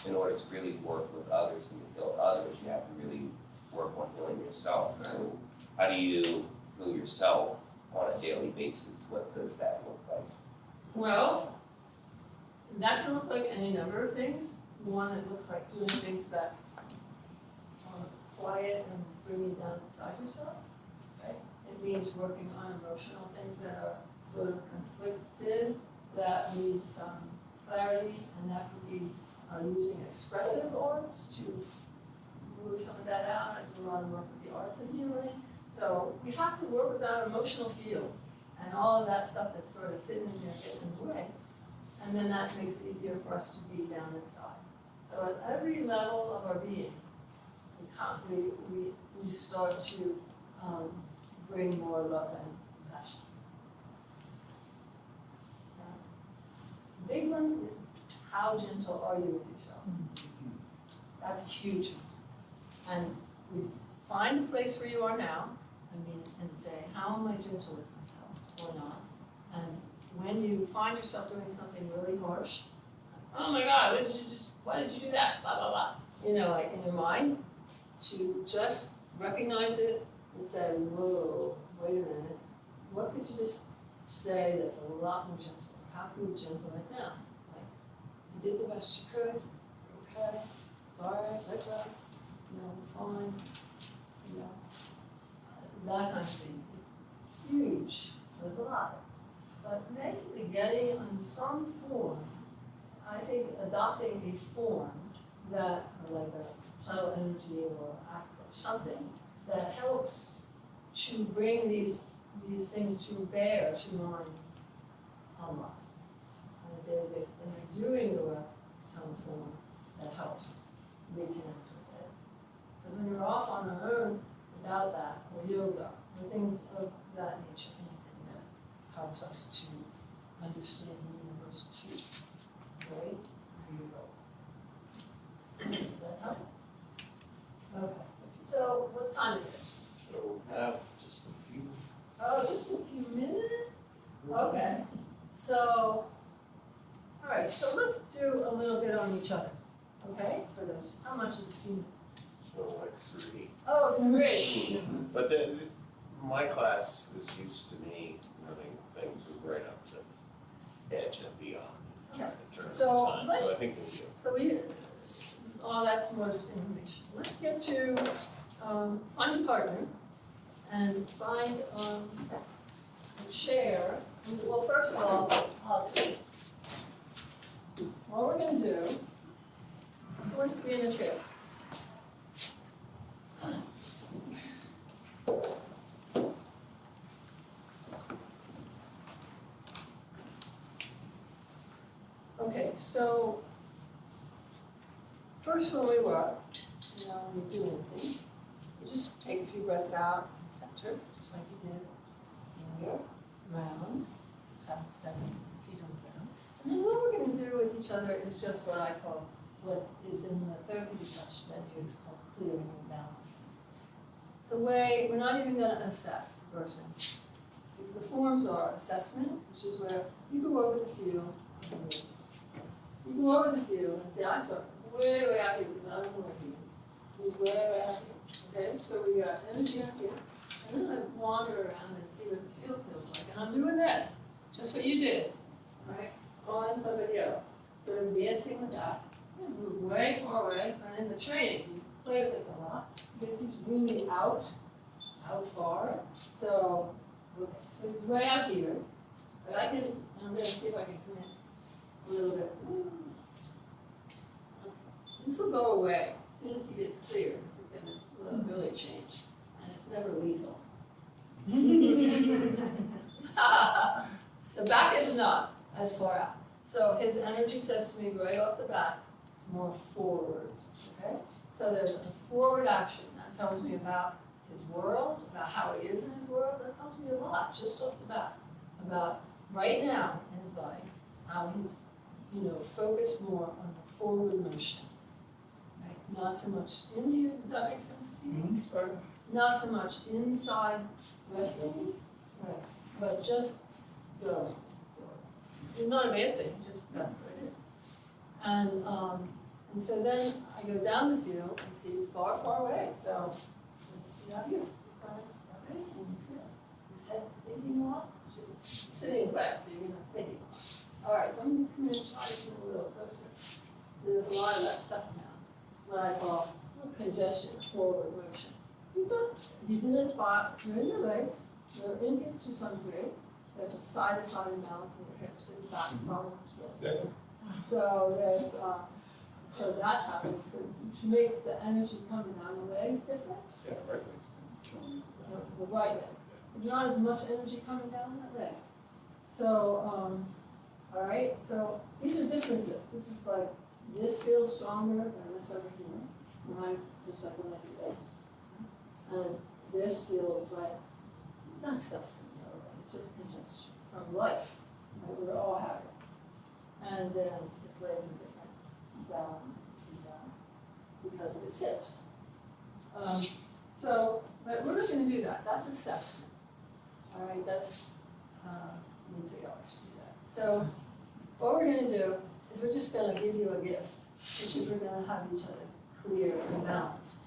in order to really work with others and heal others, you have to really work on healing yourself. Right. So how do you heal yourself on a daily basis? What does that look like? Well, that can look like any number of things. One, it looks like doing things that are quiet and bring you down inside yourself, right? It means working on emotional things that are sort of conflicted, that need some clarity, and that could be using expressive arts to move some of that out. I do a lot of work with the arts of healing. So we have to work with our emotional field and all of that stuff that's sort of sitting in there getting in the way. And then that makes it easier for us to be down inside. So at every level of our being, we start to bring more love and compassion. The big one is, how gentle are you with yourself? That's a huge one. And we find a place where you are now, and say, how am I gentle with myself or not? And when you find yourself doing something really harsh, oh my God, why did you do that? Blah, blah, blah. Like in your mind, to just recognize it and say, whoa, wait a minute. What could you just say that's a lot more gentle? How can you be gentle right now? Like, you did the best you could, okay, it's all right, let go, fine, that kind of thing. It's huge, there's a lot. But basically getting in some form, I think adopting a form that, like a subtle energy or act or something, that helps to bring these things to bear to mind a lot on a daily basis. And we're doing the work in some form that helps. We helps us to understand universal truths, right? There you go. Does that help? Okay, so what time is it? So we have just a few minutes. Oh, just a few minutes? Okay, so, all right, so let's do a little bit on each other, okay? For those, how much is a few minutes? So like 3. Oh, 3. But my class is used to me running things right up to edge and beyond in terms of So time, so I let's- think we'll be So all that's more just information. Let's get to, find a partner and find, a chair. Well, first of all, what we're gonna do, who wants to be in a chair? Okay, so first when we work, when we do anything, you just take a few breaths out and center, just like you did earlier, round, just have that feet on the ground. And then what we're gonna do with each other is just what I call, what is in the therapeutic touch menu is called clearing and balancing. It's a way, we're not even gonna assess the person. The forms are assessment, which is where you go over the field, you go over the field and say, I start way out here because I don't know what he is. He's way out here. Okay, so we got energy up here. And then I wander around and see what the field feels like. And I'm doing this, just what you did. Right? On somebody else. Sort of dancing with that. And move way far away. And in the training, you play with this a lot. Because he's really out far. So, okay, so he's way out here. But I can, I'm gonna see if I can come in a little bit. This will go away as soon as he gets clear. This is gonna really change, and it's never lethal. The back is not as far out. So his energy says to me right off the bat, it's more forward. Okay? So there's a forward action that tells me about his world, about how he is in his world. That tells me a lot just off the bat about right now in his life, how he's focused more on the forward motion. Right? Not so much in here, does that make sense to you? Or not so much inside resting, right? But just going. It's not a bad thing, just that's what it is. And so then I go down the field and see it's far, far away. So out here, okay, and you feel his head thinking a lot. You're sitting in class, so you're gonna think a lot. All right, so I'm gonna come in and try to move a little closer. There's a lot of that stuff now, what I call congestion, forward motion. He's in his spot, you're in your leg, you're in here to some degree. There's a side-to-side imbalance in your hips, in fact, problems there. So there's, so that's happening, so which makes the energy coming down the legs different. Yeah, right leg's been killing me. That's the right leg. There's not as much energy coming down that leg. So, all right, so these are differences. This is like, this feels stronger than this over here. When I, just like when I do this. And this feels like, that stuff's gonna go away. It's just congestion from life. Right? We're all having it. And then his legs are different because of his hips. But we're not gonna do that. That's assessment. All right, that's, need 3 hours to do that. So what we're gonna do is we're just gonna give you a gift, which is we're gonna have each other clear and balanced.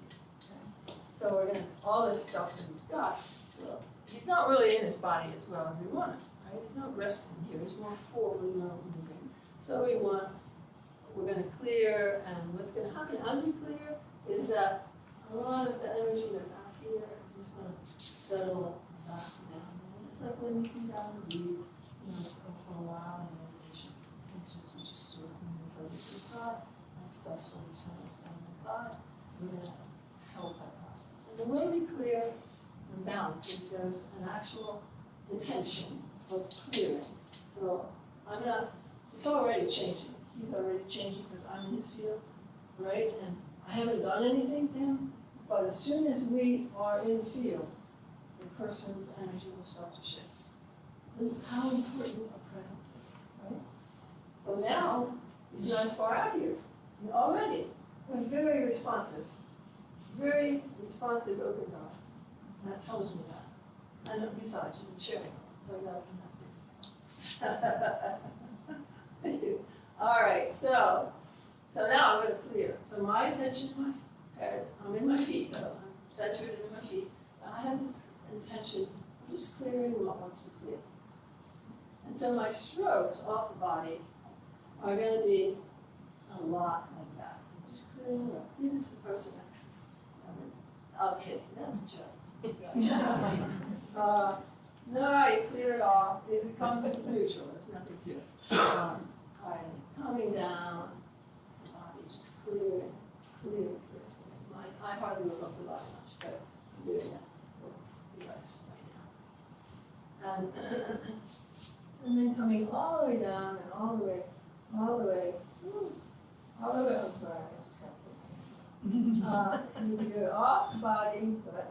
Okay? So we're gonna, all this stuff that he's got, well, he's not really in his body as well as we want him, right? He's not resting here, he's more forward moving. So we're gonna clear, and what's gonna happen as we clear is that a lot of the energy that's out here is just gonna settle back down. And it's like when you come down and read, for a while in meditation. It's just, you just sort of focus inside, that stuff sort of settles down inside. We're gonna help that process. And the way we clear and balance is there's an actual intention of clearing. So it's already changing. He's already changing because I'm in his field, right? And I haven't done anything to him, but as soon as we are in the field, the person's energy will start to shift. how important a presence is, right? So now, he's not as far out here. He's already a very responsive, open dog. And that tells me that. And besides, you've been sharing, so I gotta have to. Thank you. All right, so now I'm gonna clear. So my attention, my head, I'm in my feet though. I'm centered in my feet. I have this intention of just clearing what wants to clear. And so my strokes off the body are gonna be a lot like that. I'm just clearing it up. Even to the person next. I'm kidding, that's a joke. No, you clear it off. It becomes neutral. There's nothing to it. All right, coming down, the body just clearing. I hardly move up the body much, but I'm doing that for you guys right now. And then coming all the way down and all the way, I'm sorry, I just got to and you go off the body, but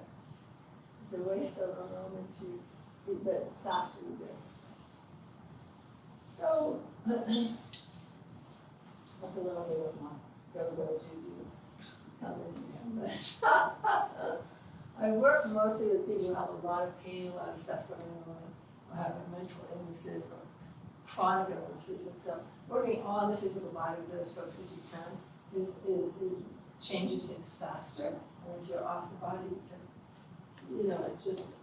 it's a waste of a moment to do that faster you do. So that's a little bit of my go-go juju coming in, but I work mostly with people who have a lot of pain, a lot of stuff going on, or have mental illnesses or chronic illnesses, and so working on the physical body of those folks as you can it changes things faster. And if you're off the body, because it just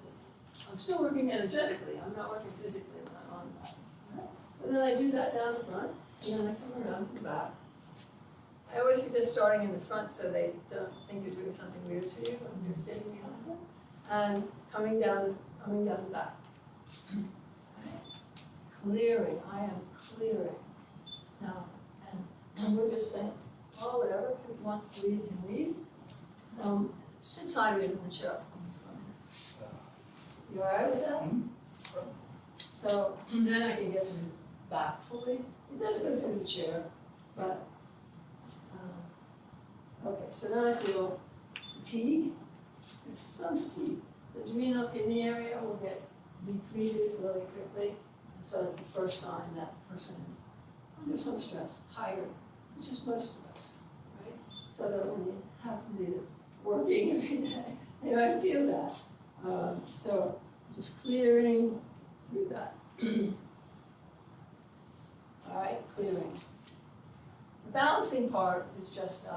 I'm still working energetically. I'm not working physically. I'm not on the body. Right? But then I do that down the front, and then I come around to the back. I always suggest starting in the front so they don't think you're doing something weird to you when you're sitting behind them, and coming down the back. Clearing. I am clearing. Now, and we're just saying, whatever wants to leave can leave. Sit sideways in the chair. You all right with that? So then I can get to his back fully. It does go through the chair, but okay. So then I feel fatigue. There's some fatigue. The adrenal kidney area will get depleted really quickly, and so that's the first sign that the person is under some stress, tired, which is most of us, right? So that when you have somebody that's working every day, they might feel that. So just clearing through that. All right, clearing. The balancing part is just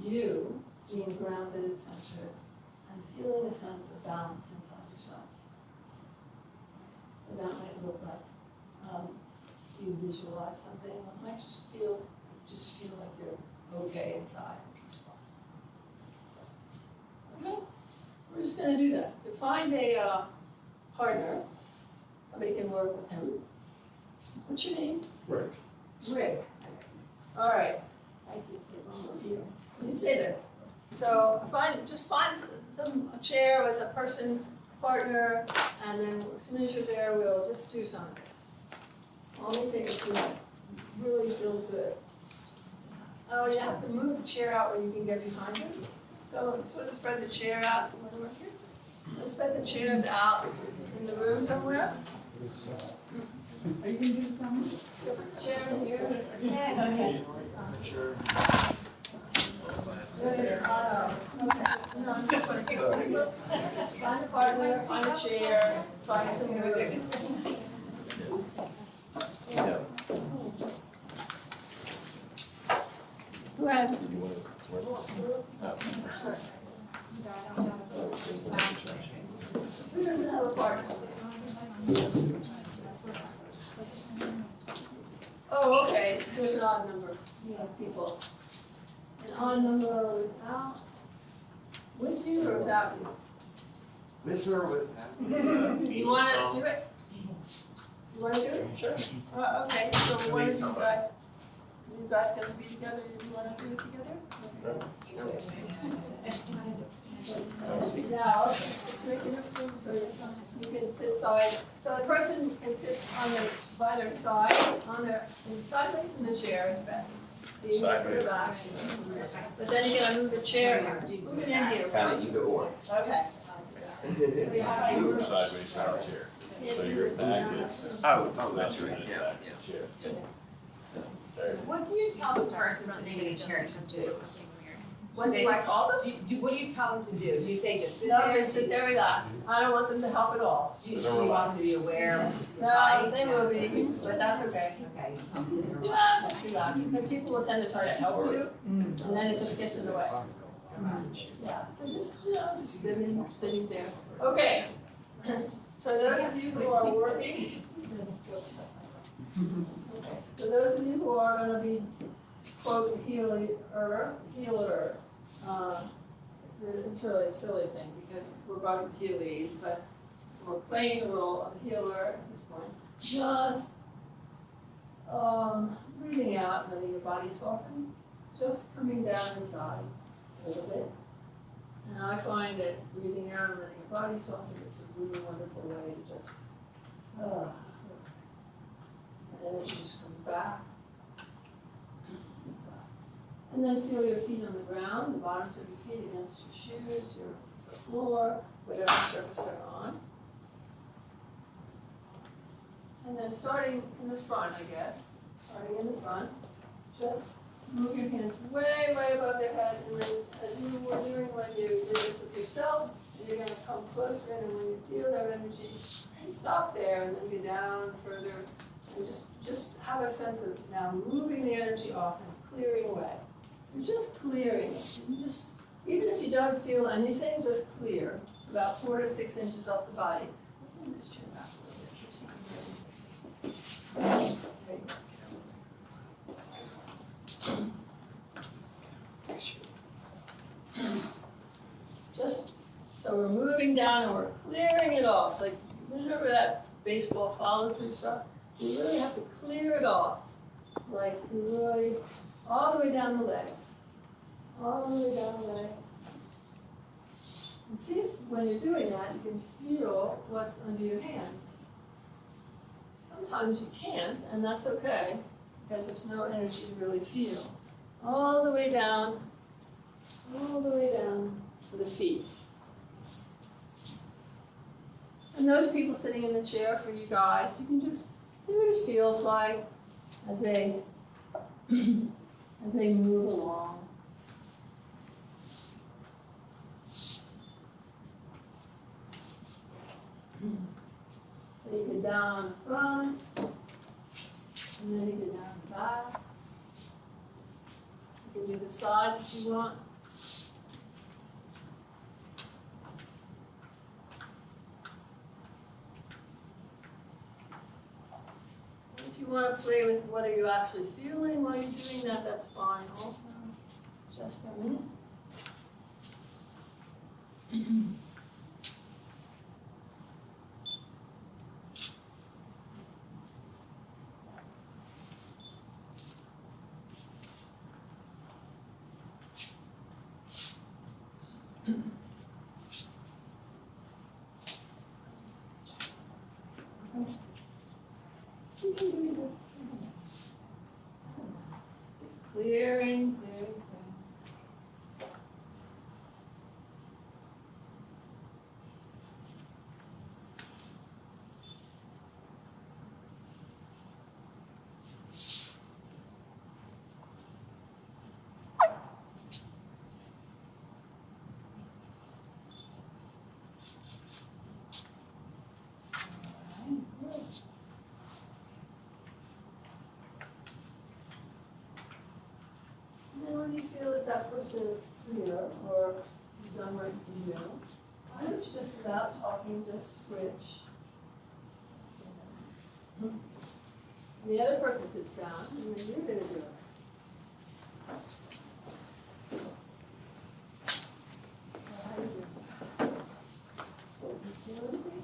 you being grounded and centered and feeling a sense of balance inside yourself. So that might look like you visualize something. It might just feel like you're okay inside and peaceful. Okay, we're just going to do that. To find a partner, somebody can work with him. What's your name? Rick. Rick. All right. Thank you. It's almost here. You say that. So find a chair with a person, partner, and then as soon as you're there, we'll just do some of this. Only take a few minutes. It really feels good. Oh, you have to move the chair out where you can get behind it. So sort of spread the chair out. Let's spread the chairs out in the room somewhere. Are you going to do it from here? Chair in here? Yeah, okay. Sure. Find a partner, find a chair, find some room. Who has it? Did you want to Who doesn't have a partner? Oh, okay, there's an odd number, people. An odd number without, with you or without you? With or without? You wanna do it? You wanna do it? Sure. Okay, so one of you guys gonna be together, you wanna do it together? Now, okay, just make enough room so you can sit side. So the person can sit by their side, sideways in the chair, Sideways. But then you gotta move the chair, move it in here. Kind of either or. Okay. So you have to Move sideways, power chair. So your back is. Oh, that's right, yeah, Back yeah. chair. Yeah. What do you tell the person sitting in a chair to do? What do I call them? What do you tell them to do? Do you say just sit No, there? just sit there, relax. I don't want them to help at all. Do you want them to be aware of your No, body? they will be, but that's okay. Okay, you just tell them to sit there, relax. Just relax. The people will tend to try to help you, and then it just gets in the way. Yeah, so just, just sitting there. Okay. So those of you who are working, okay, so those of you who are gonna be, quote, healer, it's really a silly thing, because we're both Heelys, but we're playing the role of a healer at this point. Just, breathing out and letting your body soften, just coming down inside a little bit. And I find that breathing out and letting your body soften is a really wonderful way to just, the energy just comes back. And then feel your feet on the ground, the bottoms of your feet against your shoes, your floor, whatever surface they're on. And then starting in the front, I guess, starting in the front, just move your hands way, way above their head, and then as you were doing when you did this with yourself, you're gonna come closer in, and when you feel that energy, stop there and then go down further, and just have a sense of now moving the energy off and clearing away. You're just clearing it. You just, even if you don't feel anything, just clear about 4 to 6 inches off the body. Let me just turn back a little bit. Just, so we're moving down and we're clearing it off. Like, remember that baseball follow-through stuff? You really have to clear it off. Like, you really, all the way down the legs. All the way down the leg. And see if, when you're doing that, you can feel what's under your hands. Sometimes you can't, and that's okay, because there's no energy to really feel. All the way down to the feet. And those people sitting in the chair, for you guys, you can just see what it feels like as they move along. So you get down the front, and then you get down the back. You can do the sides if you want. If you want to play with what are you actually feeling while you're doing that, that's fine also, just for a minute. Just clearing things. And then when you feel that that person is clear or you've done what you do, why don't you just, without talking, just switch. And the other person sits down, and then you're going to do it. How do you do? You feel anything?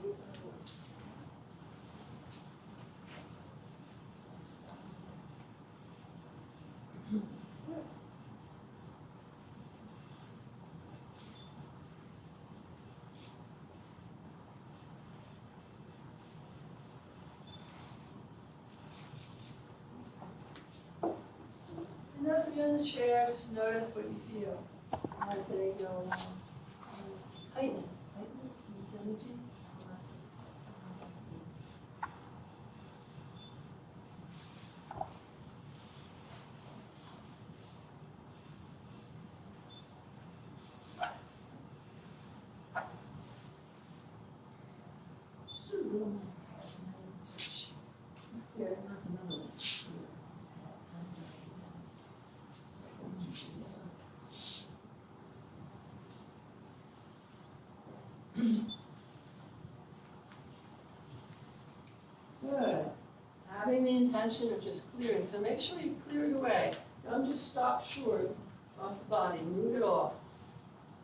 And those of you in the chair, just notice what you feel as they go along. Tightness, the energy. Here. Good. Having the intention of just clearing, so make sure you clear it away. Don't just stop short off the body, move it off.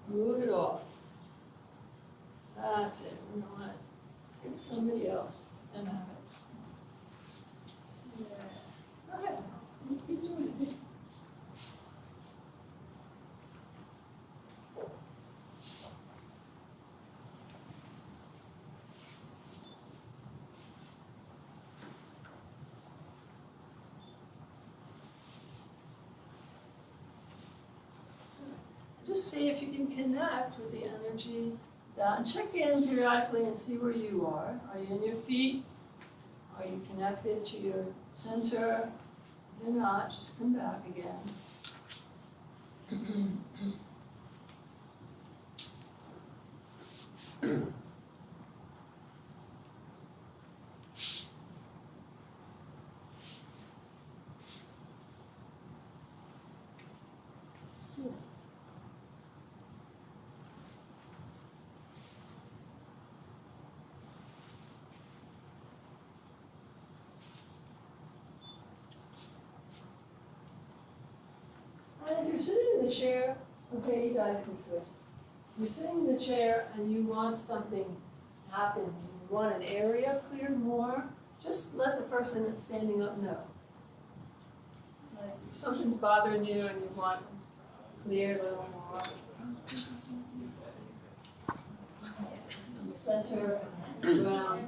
Move it off. That's it, we don't want it. Give somebody else. And have it. Yeah. Go ahead, keep doing it. Just see if you can connect with the energy and check in periodically and see where you are. Are you in your feet? Are you connected to your center? If you're not, just come back again. And if you're sitting in the chair, okay, you guys can switch. You're sitting in the chair and you want something to happen, you want an area cleared more, just let the person that's standing up know. Like if something's bothering you and you want cleared a little more. Center, ground.